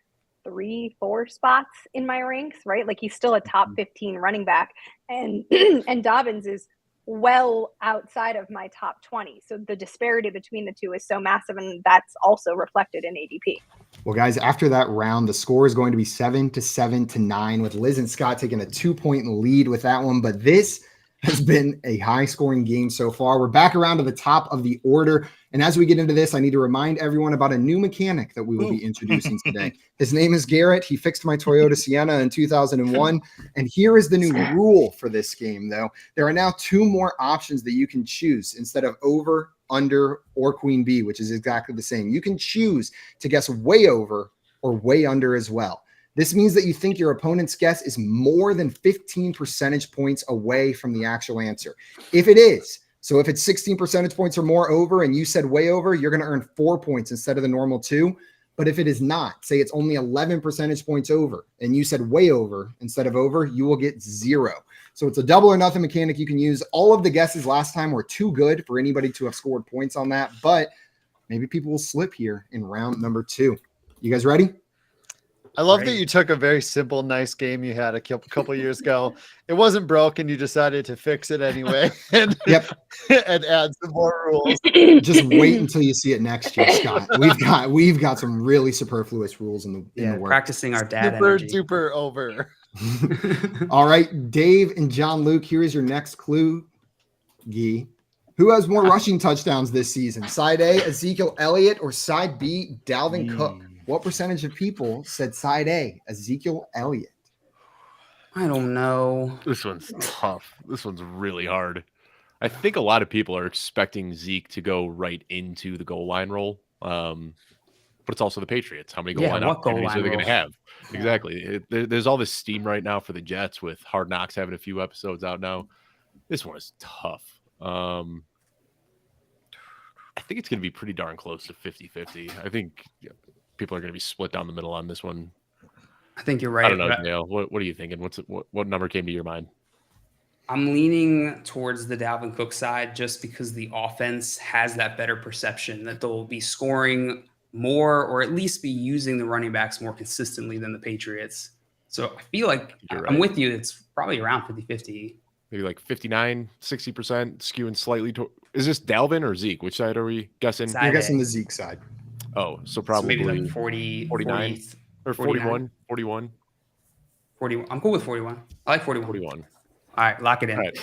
3-4 spots in my ranks, right? Like he's still a top 15 running back, and and Dobbins is well outside of my top 20. So the disparity between the two is so massive, and that's also reflected in ADP. Well, guys, after that round, the score is going to be 7-9, with Liz and Scott taking a 2-point lead with that one. But this has been a high-scoring game so far. We're back around to the top of the order. And as we get into this, I need to remind everyone about a new mechanic that we will be introducing today. His name is Garrett. He fixed my Toyota Sienna in 2001. And here is the new rule for this game, though. There are now 2 more options that you can choose instead of over, under, or queen bee, which is exactly the same. You can choose to guess way over or way under as well. This means that you think your opponent's guess is more than 15 percentage points away from the actual answer. If it is, so if it's 16 percentage points or more over and you said way over, you're going to earn 4 points instead of the normal 2. But if it is not, say it's only 11 percentage points over and you said way over instead of over, you will get 0. So it's a double or nothing mechanic you can use. All of the guesses last time were too good for anybody to have scored points on that, but maybe people will slip here in round number 2. You guys ready? I love that you took a very simple, nice game you had a couple years ago. It wasn't broken. You decided to fix it anyway and, and add some more rules. Just wait until you see it next year, Scott. We've got some really superfluous rules in the works. Practicing our dad super over. All right, Dave and John Luke, here is your next clue. Who has more rushing touchdowns this season? Side A, Ezekiel Elliott, or side B, Dalvin Cook? What percentage of people said side A, Ezekiel Elliott? I don't know. This one's tough. This one's really hard. I think a lot of people are expecting Zeke to go right into the goal line role. But it's also the Patriots. How many goal line opportunities are they going to have? Yeah. Exactly. There's all this steam right now for the Jets with Hard Knocks having a few episodes out now. This one is tough. I think it's going to be pretty darn close to 50-50. I think people are going to be split down the middle on this one. I think you're right. I don't know, Dale. What are you thinking? What number came to your mind? I'm leaning towards the Dalvin Cook side just because the offense has that better perception that they'll be scoring more or at least be using the running backs more consistently than the Patriots. So I feel like I'm with you. It's probably around 50-50. Maybe like 59, 60% skewing slightly. Is this Dalvin or Zeke? Which side are we guessing? You're guessing the Zeke side. Oh, so probably maybe like 40, 49 or 41, 41. 41. I'm cool with 41. I like 41. 41. All right, lock it in. Right.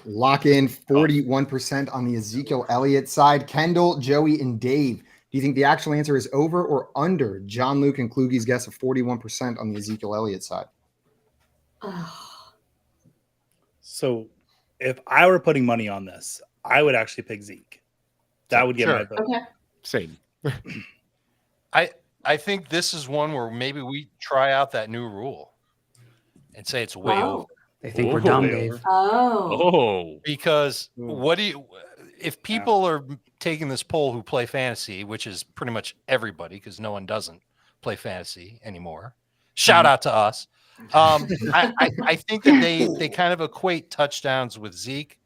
Lock in 41% on the Ezekiel Elliott side. Kendall, Joey, and Dave. Do you think the actual answer is over or under John Luke and Kluge's guess of 41% on the Ezekiel Elliott side? So if I were putting money on this, I would actually pick Zeke. That would get my vote. Okay. Same. I think this is one where maybe we try out that new rule and say it's way over. They think we're dumb, Dave. Oh. Because if people are taking this poll who play fantasy, which is pretty much everybody because no one doesn't play fantasy anymore. Shout out to us. I think that they kind of equate touchdowns with Zeke,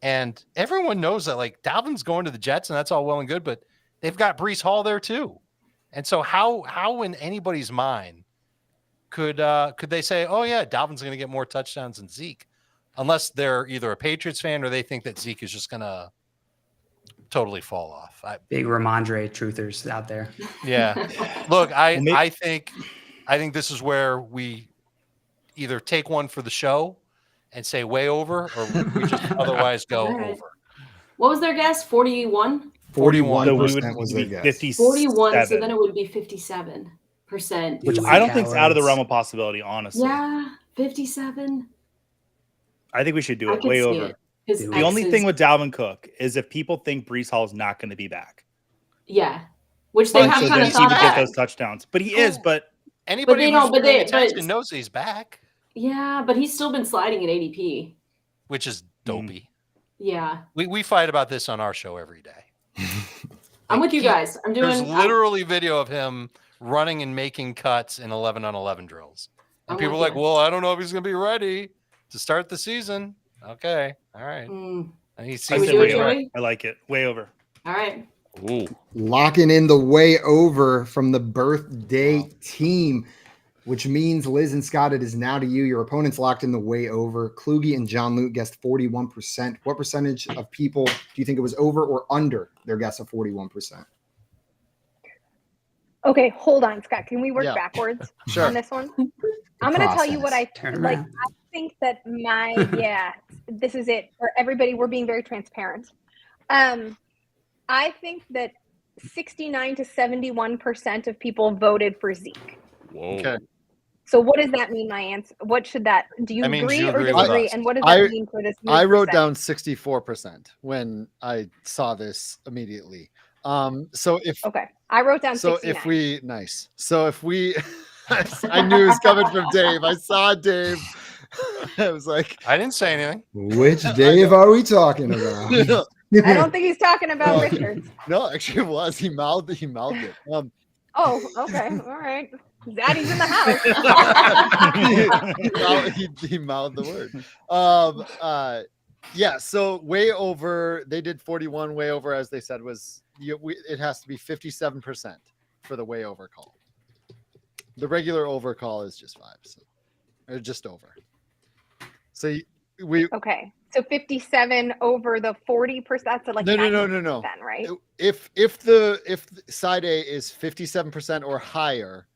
and everyone knows that like Dalvin's going to the Jets, and that's all well and good, but they've got Breece Hall there too. And so how in anybody's mind could they say, oh yeah, Dalvin's going to get more touchdowns than Zeke, unless they're either a Patriots fan or they think that Zeke is just going to totally fall off. Big Ramondre truthers out there. Yeah. Look, I think this is where we either take one for the show and say way over, or we just otherwise go over. What was their guess? 41? 41% was their guess. 41, so then it would be 57%. Which I don't think is out of the realm of possibility, honestly. Yeah, 57. I think we should do it way over. The only thing with Dalvin Cook is if people think Breece Hall is not going to be back. Yeah, which they have kind of thought get those touchdowns, but he is. But anybody who's paying attention knows he's back. Yeah, but he's still been sliding at ADP, which is dopey. Yeah, we fight about this on our show every day. I'm with you guys. There's literally video of him running and making cuts in 11-on-11 drills, and people are like, "Well, I don't know if he's going to be ready." to start the season. Okay. All right. I Should we said do it, way over. Joey? I like it. Way over. All right. Ooh. Locking in the way over from the birthday team, which means Liz and Scott, it is now to you. Your opponents locked in the way over. Kluge and John Luke guessed 41%. What percentage of people do you think it was over or under their guess of 41%? Okay, hold on, Scott. Can we work Yeah. backwards Sure. on this one? I'm going to tell you what I Turn like. around. I think that this is it for everybody. We're being very transparent. I think that 69 to 71% of people voted for Zeke. Whoa. Okay. So what does that mean? My answer. What should that? Do you That means agree you or agree with disagree? us. And what does that I- mean for this? I wrote percent? down 64% when I saw this immediately. So if Okay, I wrote down. so 69. if we nice. So if we I knew it was coming from Dave. I saw Dave. I was like, I didn't say anything. Which Dave are we talking about? I don't think he's talking about No. Richards. no, actually it was. He mouthed it. Oh, okay, all right. Daddy's in the house. he mouthed the word. Yeah, so way over. They did 41. Way over, as they said, was it has to be 57% for the way over call. The regular over call is just 5, so or just over. So we Okay, so 57 over the 40%. That's like no. 90%, right? If side A is 57% or higher,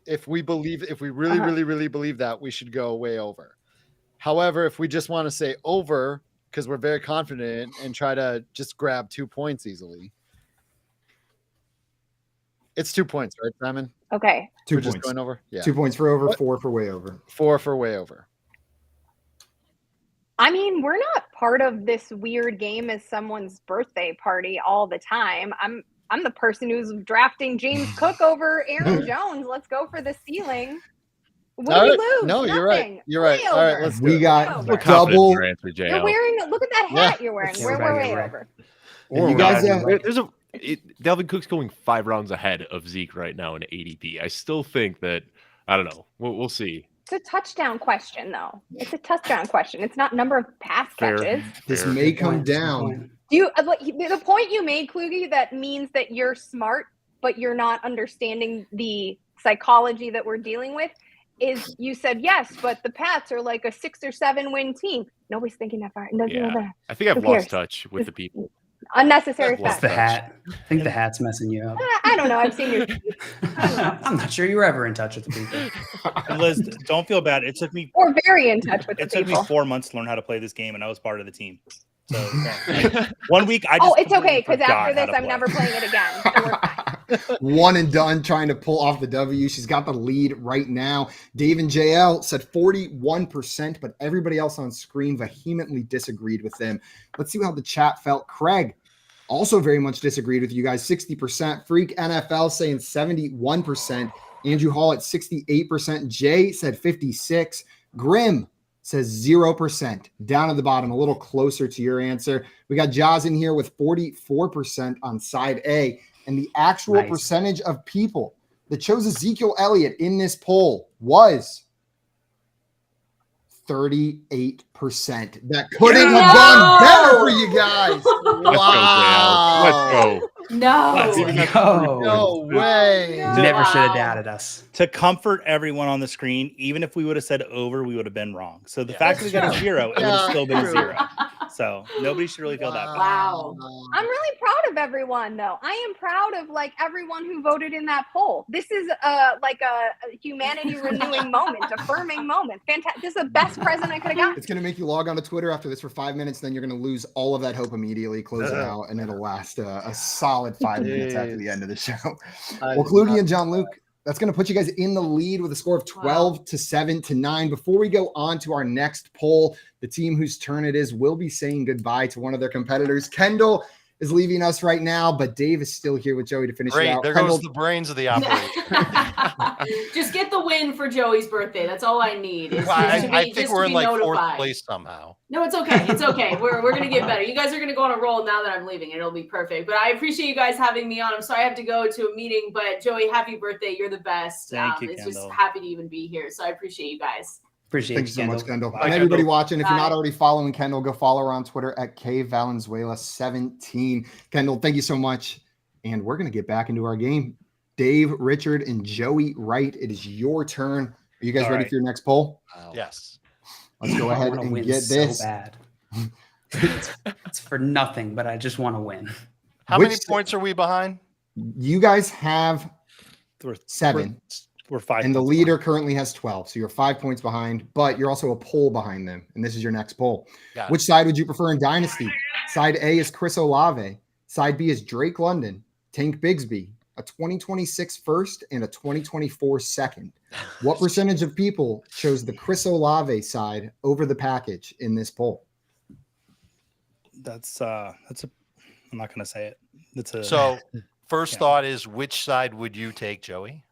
if we really believe that, we should go way over. However, if we just want to say over because we're very confident and try to just grab 2 points easily, it's 2 points, right, Simon? Okay. Two We're just points. going over. Yeah, 2 points for over, What? 4 for way over. 4 for way over. I mean, we're not part of this weird game as someone's birthday party all the time. I'm the person who's drafting James Cook over Aaron Jones. Let's go for the ceiling. What All do we right. lose? No, you're right. Nothing. You're right. Way All right, over. let's do We it. got Over. We're confident in double. your answer, You're JL. wearing. Look at that hat you're wearing. Yeah, We're right, way right. over. And you guys, Dalvin Cook's going 5 rounds ahead of Zeke right now in ADP. I still think that I don't know. We'll see. It's a touchdown question, though. It's a touchdown question. It's not number of pass Fair. catches. this Fair. may Good come point, good down. point. Do you like the point you made, Kluge? That means that you're smart, but you're not understanding the psychology that we're dealing with. Is you said yes, but the Pats are like a 6 or 7 win team. Nobody's thinking that far. No, Yeah. no. I think I've Who lost cares? touch with the people. Unnecessary It's It's facts. the hat. I think the hat's messing you up. I don't know. I've seen your I'm not sure you were ever in touch with the people. And Liz, don't feel bad. It took me or very in touch with the it took me people. 4 months to learn how to play this game, and I was part of the team. So like, 1 week, I just Oh, it's okay because completely after forgot how this, to I'm play. never playing it again. So we're fine. One and done, trying to pull off the W. She's got the lead right now. Dave and JL said 41%, but everybody else on screen vehemently disagreed with them. Let's see how the chat felt. Craig also very much disagreed with you guys. 60%. Freak NFL saying 71%. Andrew Hall at 68%. Jay said 56%. Grim says 0%. Down at the bottom, a little closer to your answer. We got Jaws in here with 44% on side A. And the actual Nice. percentage of people that chose Ezekiel Elliott in this poll was 38%. That couldn't have gone better for you guys. Let's go, JL. Let's go. No. Let's go. No way. no. Never should have Wow. doubted us. To comfort everyone on the screen, even if we would have said over, we would have been wrong. So the Yeah, fact that we got a true. 0, it would have Yeah, still been a true. 0. So nobody should really feel that bad. Wow. I'm really proud of everyone, though. I am proud of like everyone who voted in that poll. This is like a humanity renewing moment, affirming moment. Fantastic! This is the best present I could have gotten. It's going to make you log on to Twitter after this for 5 minutes. Then you're going to lose all of that hope immediately, close it out, and it'll last a solid 5 minutes after the end of the show. Well, Kluge and John Luke, that's going to put you guys in the lead with a score of 12 to 7 to 9. Before we go on to our next poll, the team whose turn it is will be saying goodbye to one of their competitors. Kendall is leaving us right now, but Dave is still here with Joey to finish it Great. out. There Kendall, goes the brains of the operation. Just get the win for Joey's birthday. That's all I need. Is Well, just to be, I think just we're to in be like notified. 4th place somehow. No, it's okay. It's okay. We're gonna get better. You guys are gonna go on a roll now that I'm leaving. It'll be perfect. But I appreciate you guys having me on. I'm sorry I have to go to a meeting, but Joey, happy birthday. You're the best. Thank you, It's just Kendall. happy to even be here. So I appreciate you guys. Appreciate Thanks you, so much, Kendall. Bye, And everybody Kendall. watching, if you're not Bye. already following Kendall, go follow her on Twitter at KValenzuela17. Kendall, thank you so much. And we're going to get back into our game. Dave, Richard, and Joey Wright, it is your turn. Are you guys All ready right. for your next poll? Yes. Let's go I ahead wanna and win get so this. bad. It's for nothing, but I just want to win. How Which- many points are we behind? You guys have We're 7. We're 5. And the points leader currently has 12. So you're 5 points behind, but you're also a poll behind them. And this is your next poll. Got it. Which side would you prefer in Dynasty? Side A is Chris Olave. Side B is Drake London, Tank Bigsby, a 2026 first and a 2024 second. What percentage of people chose the Chris Olave side over the package in this poll? That's a. I'm not gonna say it. That's a. So first Yeah. thought is, which side would you take, Joey?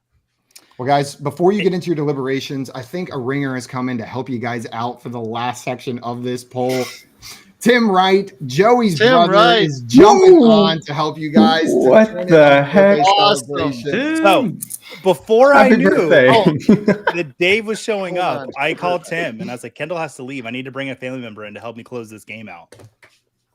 Well, guys, before you get into your deliberations, I think a ringer has come in to help you guys out for the last section of this poll. Tim Wright, Joey's Tim brother, Wright. is jumping Woo! on to help you guys. to What turn it the on birthday heck? Awesome. celebration. So before I Happy knew birthday. that Dave was showing Hold up, on. I called Tim and I was like, Kendall has to leave. I need to bring a family member in to help me close this game out.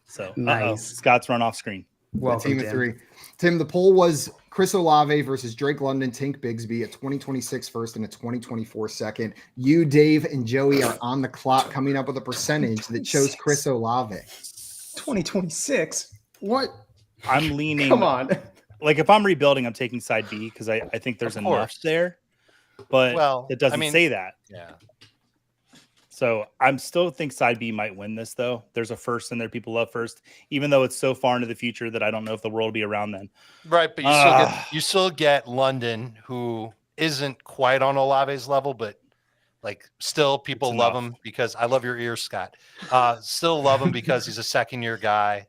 So Nice. Scott's run off screen. Welcome, Team of Tim. 3. Tim, the poll was Chris Olave versus Drake London, Tank Bigsby, a 2026 first and a 2024 second. You, Dave, and Joey are on the clock coming up with a percentage that chose Chris Olave. 2026. What? I'm leaning. Come on. Like if I'm rebuilding, I'm taking side B because I think there's Of enough course. there. But Well, it doesn't I mean- say that. Yeah. So I'm still think side B might win this though. There's a first in there. People love first, even though it's so far into the future that I don't know if the world will be around then. Right, but you still get London, who isn't quite on Olave's level, but like still people It's love enough. him because I love your ears, Scott. Still love him because he's a second-year guy.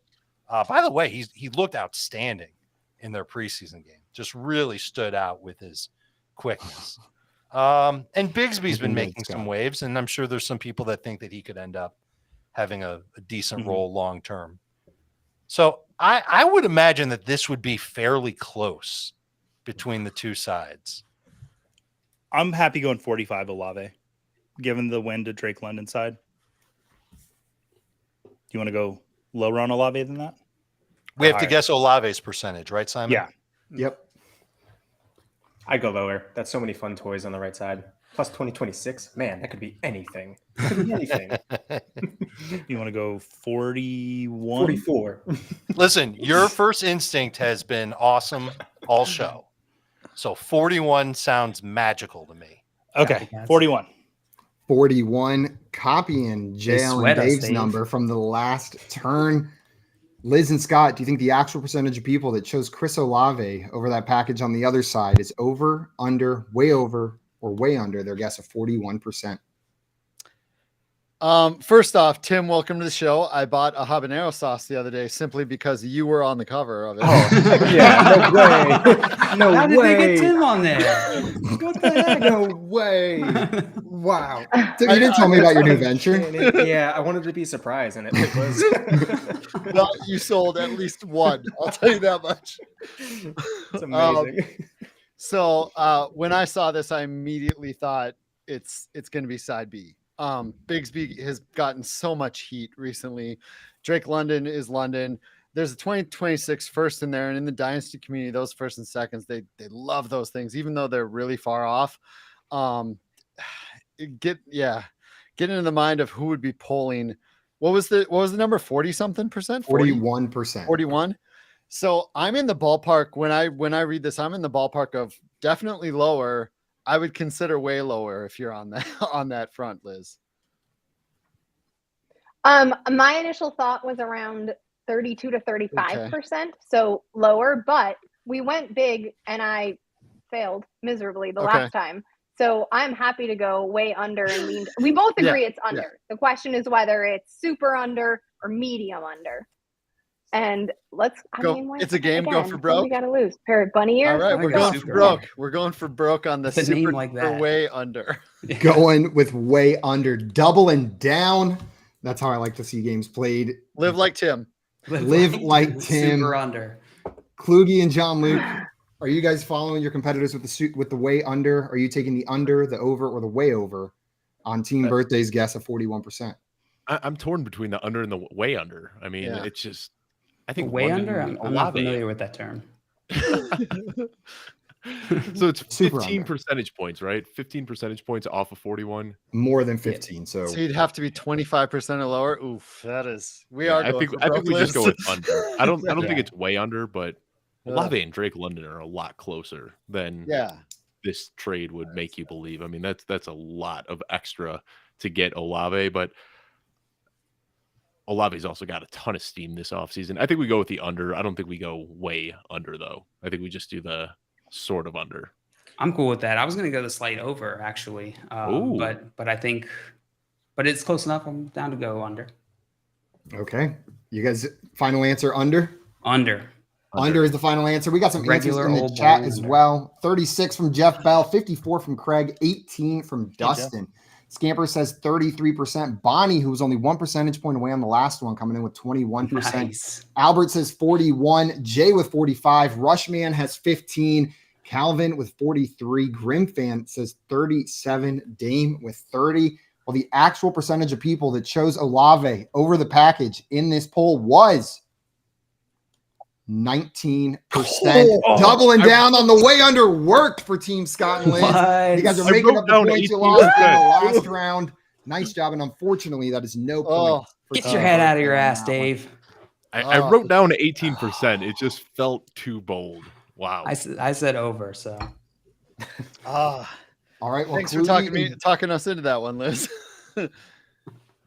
By the way, he looked outstanding in their preseason game. Just really stood out with his quickness. And Bigsby's been making some waves, and I'm sure there's some people that think that he could end up having a decent role long term. So I would imagine that this would be fairly close between the two sides. I'm happy going 45 Olave, given the win to Drake London side. Do you want to go lower on Olave than that? We have to higher? guess Olave's percentage, right, Simon? Yeah. Yep. I go lower. That's so many fun toys on the right side. Plus 2026. Man, that could be anything. That could be anything. You want to go 41? 44. Listen, your first instinct has been awesome all show. So 41 sounds magical to me. Okay, Yes. 41. 41, copying JL and sweat us, Dave's Dave. number from the last turn. Liz and Scott, do you think the actual percentage of people that chose Chris Olave over that package on the other side is over, under, way over, or way under their guess of 41%? First off, Tim, welcome to the show. I bought a habanero sauce the other day simply because you were on the cover of it. Oh, yeah, no way. No How did way. they get Tim on there? What the heck? No way. Wow. So you didn't tell me about your new venture. Yeah, I wanted to be surprised, and it was. Well, you sold at least one. I'll tell you that much. It's amazing. So when I saw this, I immediately thought it's going to be side B. Bigsby has gotten so much heat recently. Drake London is London. There's a 2026 first in there, and in the dynasty community, those first and seconds, they love those things, even though they're really far off. Get into the mind of who would be polling. What was the number? 40 something percent? 41%. 41. So I'm in the ballpark when I read this. I'm in the ballpark of definitely lower. I would consider way lower if you're on that front, Liz. My initial thought was around 32 to 35%, so lower, but we went big and I failed miserably the last time. So I'm happy to go way under and lean. We both agree it's under. The question is whether it's super under or medium under. And It's a game. Go for what broke. We got to lose. Pair of bunny ears. All right, I we're got going for super broke. We're going for broke on the With a super name like that. way under. Going with way under, doubling down. That's how I like to see games played. Live like Tim. Live like Tim. Super under. Kluge and John Luke, are you guys following your competitors with the way under? Are you taking the under, the over, or the way over on Team Birthday's guess of 41%. I'm torn between the under and the way under. I mean, it's just, I think way London, under. I'm not familiar with that term. So it's Super 15 under. percentage points, right? 15 percentage points off of 41. More than 15. So you'd have to be 25% or lower. Oof, that is. I think we just go with under. I don't think it's way under, but Olave and Drake London are a lot closer than this trade would make you believe. I mean, that's a lot of extra to get Olave, but Olave's also got a ton of steam this offseason. I think we go with the under. I don't think we go way under, though. I think we just do the sort of under. I'm cool with that. I was going to go the slight over, actually. But I think, but it's close enough. I'm down to go under. Okay. You guys, final answer, under? Under. Under is the final answer. We got some Regular answers in the chat as well. 36 from Jeff Bell, 54 from Craig, 18 from Dustin. Scamper says 33%. Bonnie, who was only 1 percentage point away on the last one, coming in with 21%. Nice. Albert says 41. Jay with 45. Rushman has 15. Calvin with 43. Grimfan says 37. Dame with 30. Well, the actual percentage of people that chose Olave over the package in this poll was 19%. Doubling down on the way under worked for Team Scott and Liz. You guys are making up the points you lost in the last round. Nice job. And unfortunately, that is no point. Get your head out of your ass, Dave. I wrote down 18%. It just felt too bold. Wow. I said over, so. All right. Well, thanks for talking us into that one, Liz.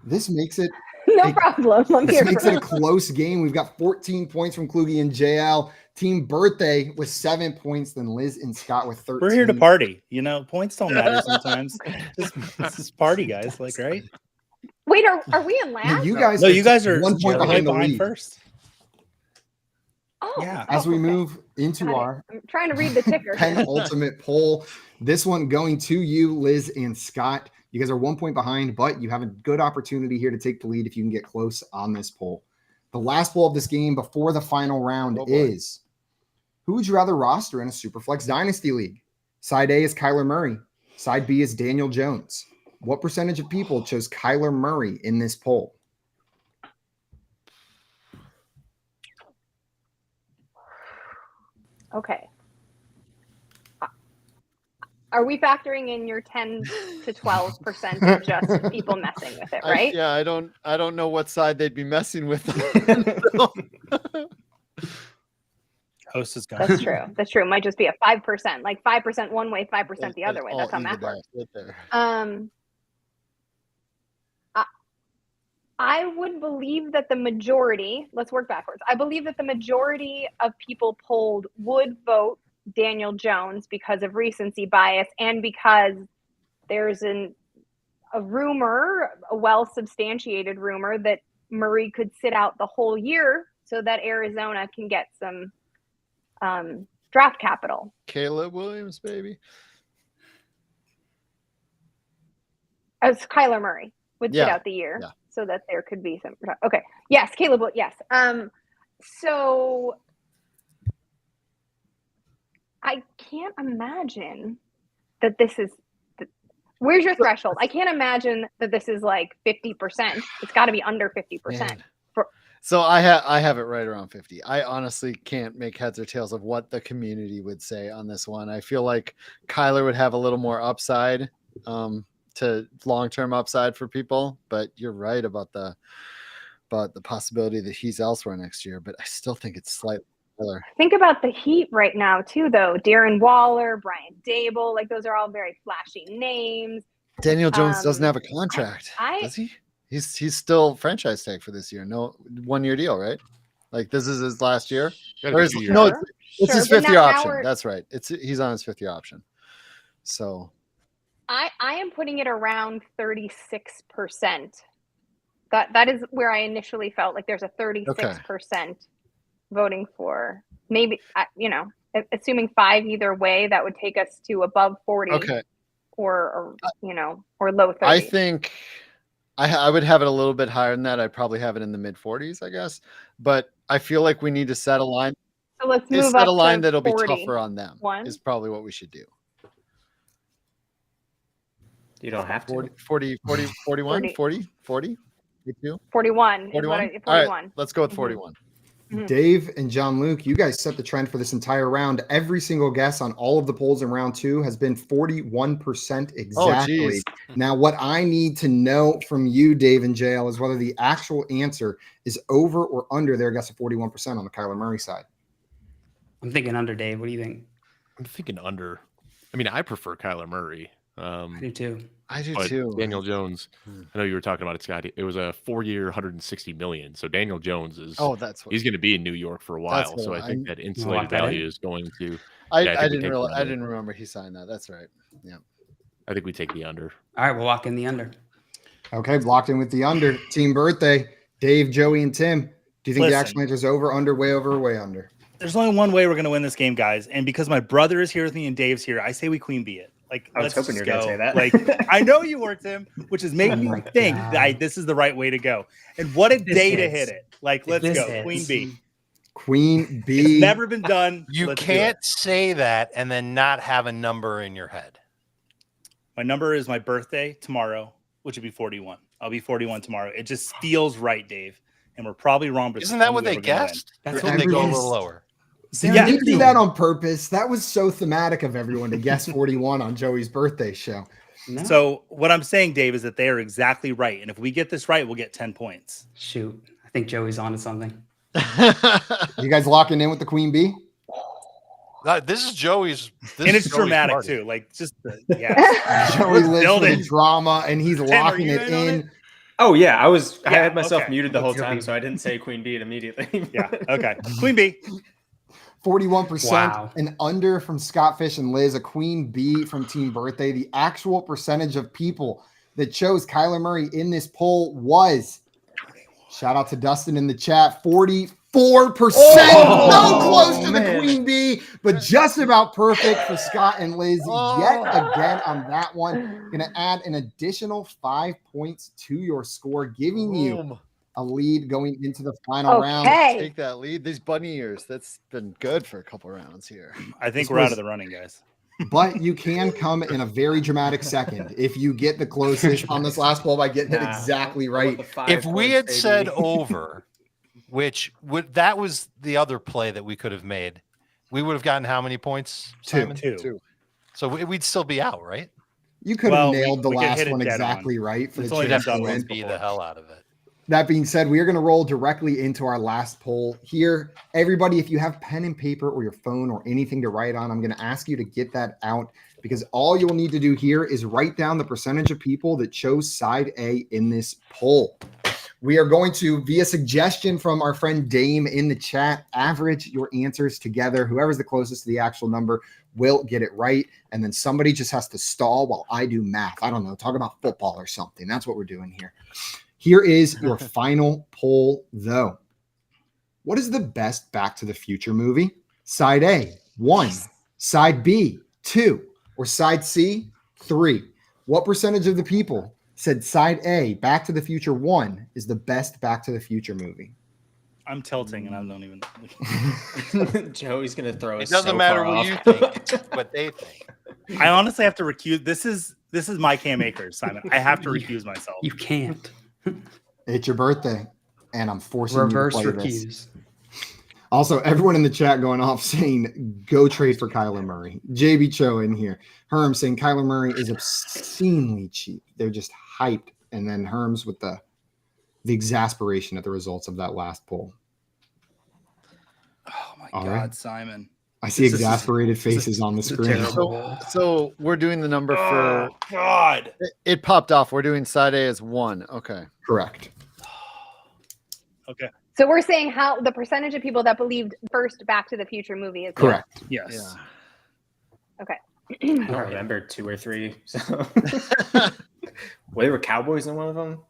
This makes it no problem. I'm here. This makes it a close game. We've got 14 points from Kluge and JL. Team Birthday with 7 points, then Liz and Scott with 13. We're here to party. You know, points don't matter sometimes. This is party, guys. Like, right? Wait, are we in last? You guys, you guys are 1 point behind the lead first. Oh, yeah. As we move into our I'm trying to read the ticker. penultimate poll. This one going to you, Liz and Scott. You guys are 1 point behind, but you have a good opportunity here to take the lead if you can get close on this poll. The last poll of this game before the final round is, who would you rather roster in a Superflex Dynasty League? Side A is Kyler Murray. Side B is Daniel Jones. What percentage of people chose Kyler Murray in this poll? Okay. Are we factoring in your 10 to 12% of just people messing with it, right? I don't know what side they'd be messing with. Host is gone. That's true. That's true. It might just be a 5%, like 5% one way, 5% the other way. That's how math works. I would believe that the majority, let's work backwards. I believe that the majority of people polled would vote Daniel Jones because of recency bias and because there's a rumor, a well-substantiated rumor, that Murray could sit out the whole year so that Arizona can get some draft capital. Caleb Williams, baby. As Kyler Murray would sit out the year so that there could be some. Okay. Yes. Caleb. Yes. So I can't imagine that this is. Where's your threshold? I can't imagine that this is like 50%. It's got to be under 50%. So I have it right around 50. I honestly can't make heads or tails of what the community would say on this one. I feel like Kyler would have a little more upside, to long-term upside for people, but you're right about the possibility that he's elsewhere next year. But I still think it's slightly better. Think about the Heat right now too, though. Darren Waller, Brian Dable, like those are all very flashy names. Daniel Jones doesn't have a contract, does he? He's still franchise tag for this year. No 1-year deal, right? Like this is his last year. It's his 5th year option. That's right. He's on his 5th year option. So I am putting it around 36%. That is where I initially felt like there's a 36% voting for. Maybe assuming 5 either way, that would take us to above 40. Okay. Or low 30. I think I would have it a little bit higher than that. I'd probably have it in the mid 40s, I guess. But I feel like we need to set a line. So let's move up a line that'll 40. be tougher on them. Is probably what we should do. You don't have to. 40, 41, 40, 42, 41. 41. 41. All right, let's go with 41. Dave and John Luke, you guys set the trend for this entire round. Every single guess on all of the polls in round 2 has been 41% exactly. Now, what I need to know from you, Dave and JL, is whether the actual answer is over or under their guess of 41% on the Kyler Murray side. I'm thinking under, Dave. What do you think? I'm thinking under. I mean, I prefer Kyler Murray. I do too. I do But too. Daniel Jones, I know you were talking about it, Scotty. It was a 4-year, $160 million. So Daniel Jones is he's going to be in New York for a while. So I think that insulated value is going to. I didn't remember he signed that. That's right. Yeah. I think we take the under. All right, we'll lock in the under. Okay, locked in with the under. Team birthday, Dave, Joey, and Tim. Do you think the actual answer is over, under, way over, or way under? There's only one way we're going to win this game, guys. And because my brother is here with me and Dave's here, I say we queen bee it. Like, I was hoping you were going to say that. Like, I know you were, Tim, which is making me think that this is the right way to go. And what a day to hit it. Like, let's go. Queen bee. Queen bee. It's never been done. You can't say that and then not have a number in your head. My number is my birthday tomorrow, which would be 41. I'll be 41 tomorrow. It just feels right, Dave. And we're probably wrong. But isn't that what they guessed? That's what they go a little lower. They do that on purpose. That was so thematic of everyone to guess 41 on Joey's birthday show. No. So what I'm saying, Dave, is that they are exactly right. And if we get this right, we'll get 10 points. Shoot. I think Joey's onto something. You guys locking in with the queen bee? This is Joey's. And it's dramatic party. too. Like just, Joey lives for the drama and he's locking it in. Oh yeah, I had myself muted the whole time, so I didn't say queen bee immediately. Yeah. Okay. Queen bee. 41% and under from Scott Fish and Liz, a queen bee from Team Birthday. The actual percentage of people that chose Kyler Murray in this poll was, shout out to Dustin in the chat, 44%. So close to the queen bee, but just about perfect for Scott and Liz yet again on that one. Going to add an additional 5 points to your score, giving you a lead going into the final round. Take that lead. These bunny ears, that's been good for a couple rounds here. I think we're out of the running, guys. But you can come in a very dramatic second if you get the closest on this last poll by getting it exactly right. If we had said over, that was the other play that we could have made, we would have gotten how many points? Simon? Two. So we'd still be out, right? You could have nailed the last one exactly right for the chance to win. Be the hell out of it. That being said, we are going to roll directly into our last poll here. Everybody, if you have pen and paper or your phone or anything to write on, I'm going to ask you to get that out because all you'll need to do here is write down the percentage of people that chose side A in this poll. We are going to, via suggestion from our friend Dame in the chat, average your answers together. Whoever's the closest to the actual number will get it right. And then somebody just has to stall while I do math. I don't know, talk about football or something. That's what we're doing here. Here is your final poll, though. What is the best Back to the Future movie? Side A, 1. Side B, 2. Or side C, 3. What percentage of the people said side A, Back to the Future 1, is the best Back to the Future movie? I'm tilting, and I don't even. Joey's going to throw us. It doesn't matter what you think, it's what they think. I honestly have to recuse. This is my Cam Akers, Simon. I have to recuse myself. You can't. It's your birthday, and I'm forcing reverse you to play recuse. this. Also, everyone in the chat going off saying, go trade for Kyler Murray. JB Cho in here. Herm saying Kyler Murray is obscenely cheap. They're just hyped. And then Herm's with the exasperation at the results of that last poll. Oh, my God, Simon. I see exasperated faces on the screen. So we're doing the number for God. It popped off. We're doing side A as 1. Okay. Correct. Okay. So we're saying how the percentage of people that believed first Back to the Future movie is correct. Yes. Yeah. Okay. I don't remember 2 or 3. So well, there were cowboys in one of them.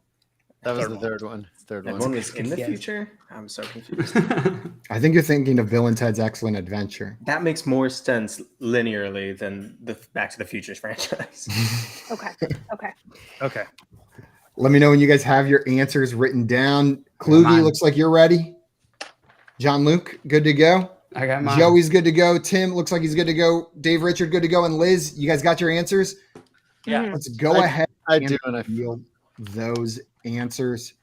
That was the third one. That one was in the future. I'm so confused. I think you're thinking of Bill and Ted's Excellent Adventure. That makes more sense linearly than the Back to the Futures franchise. Okay. Let me know when you guys have your answers written down. Kluge, looks like you're ready. John Luke, good to go. I got mine. Joey's good to go. Tim looks like he's good to go. Dave Richard, good to go. And Liz, you guys got your answers? Yeah. Let's go ahead. I do, and I feel those answers.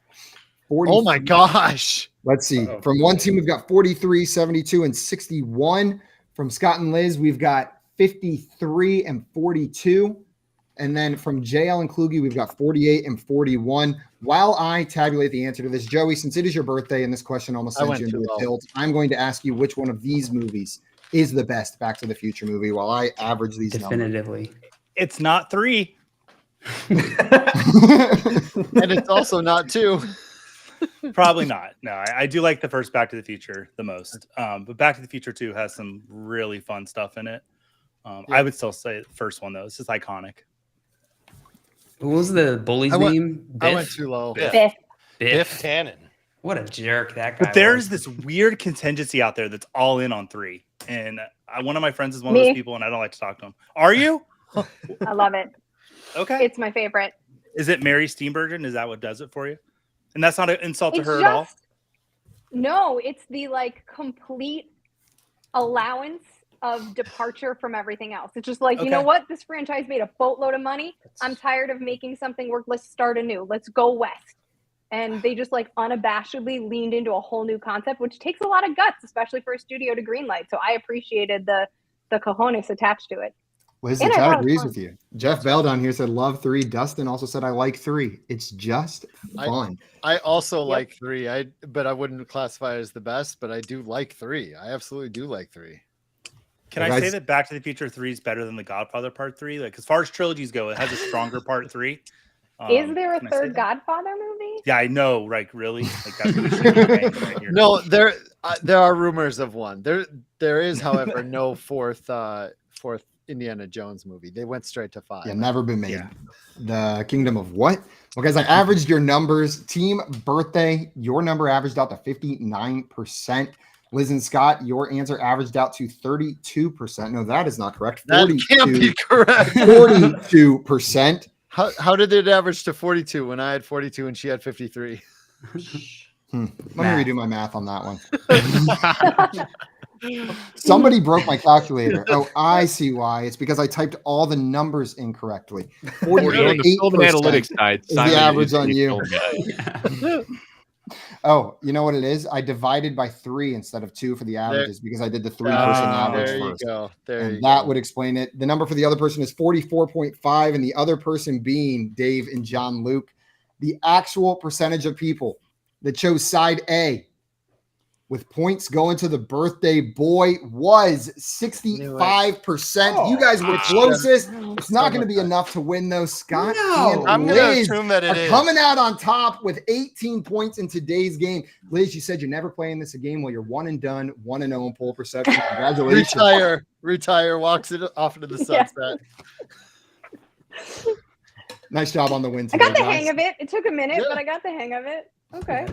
Oh my gosh. Let's see. Uh-oh. From one team, we've got 43, 72, and 61. From Scott and Liz, we've got 53 and 42. And then from JL and Kluge, we've got 48 and 41. While I tabulate the answer to this, Joey, since it is your birthday and this question almost sent you into a tilt, I'm going to ask you which one of these movies is the best Back to the Future movie while I average these Definitively. numbers. It's not 3. And it's also not 2. Probably not. No, I do like the first Back to the Future the most. But Back to the Future 2 has some really fun stuff in it. I would still say the first one, though. It's just iconic. What was the bully's name? I went too low. Biff Tannen. What a jerk that guy But there's was. this weird contingency out there that's all in on 3. And one of my friends is one of those people, and I don't like to talk to him. Are you? I love it. Okay. It's my favorite. Is it Mary Steenburgen? Is that what does it for you? And that's not an insult to It's her at all? No, it's the like complete allowance of departure from everything else. It's just like, you know Okay. what? This franchise made a boatload of money. I'm tired of making something work. Let's start anew. Let's go west. And they just like unabashedly leaned into a whole new concept, which takes a lot of guts, especially for a studio to greenlight. So I appreciated the cojones attached to it. Liz, the And I chat thought it was agrees fun. with you. Jeff Bell down here said love 3. Dustin also said I like 3. It's just fun. I also like 3. But I wouldn't classify it as the best, but I do like 3. I absolutely do like 3. Can I say that Back to the Future 3 is better than The Godfather Part 3? Like, as far as trilogies go, it has a stronger Part 3. Is there a can I say third that? Godfather movie? Yeah, I know. Like, really? Like, that's what we should be saying right here. No, there are rumors of one. There is, however, no fourth Indiana Jones movie. They went straight to 5. Yeah, never been made. Yeah. The Kingdom of what? Well, guys, I averaged your numbers. Team birthday, your number averaged out to 59%. Liz and Scott, your answer averaged out to 32%. No, that is not correct. That can't be correct. 42%. How did it average to 42 when I had 42 and she had 53? Let me redo my math on that one. Somebody broke my calculator. Oh, I see why. It's because I typed all the numbers incorrectly. 48% The film and analytics side. is the average on you. you. Oh, you know what it is? I divided by 3 instead of 2 for the averages because I did the 3-person average There you first. go. And that would explain it. The number for the other person is 44.5, and the other person being Dave and John Luke. The actual percentage of people that chose side A with points going to the birthday boy was 65%. You guys were closest. It's not going to be enough to win, though. Scott and I'm going to Liz assume that it are is. coming out on top with 18 points in today's game. Liz, you said you're never playing this again. Well, you're 1 and done, 1-0 in pole perception. Congratulations. Retire, walks it off into the sunset. Nice job on the win I today, got the guys. hang of it. It took a minute, but I got the hang of it. Okay.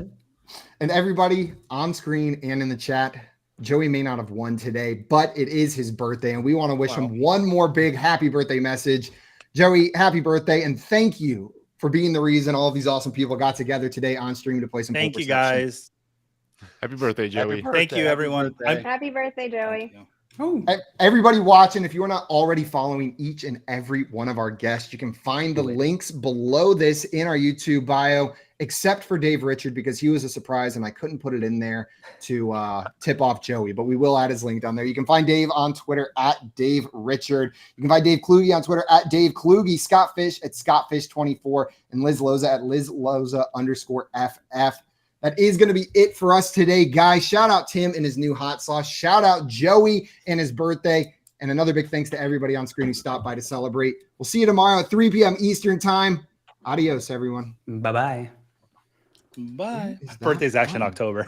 And everybody on screen and in the chat, Joey may not have won today, but it is his birthday, and we want to wish him one more big happy birthday message. Joey, happy birthday, and thank you for being the reason all of these awesome people got together today on stream to play some Thank Pole you, Perception. guys. Happy birthday, Joey. Thank you, everyone. Happy birthday, Joey. Everybody watching, if you're not already following each and every one of our guests, you can find the links below this in our YouTube bio, except for Dave Richard, because he was a surprise and I couldn't put it in there to tip off Joey, but we will add his link down there. You can find Dave on Twitter at Dave Richard. You can find Dave Kluge on Twitter at Dave Kluge, Scott Fish at ScottFish24, and Liz Loza at LizLoza_FF. That is going to be it for us today, guys. Shout out Tim and his new hot sauce. Shout out Joey and his birthday. And another big thanks to everybody on screen who stopped by to celebrate. We'll see you tomorrow at 3 p.m. Eastern time. Adios, everyone. Bye-bye. Bye. My birthday's actually in October.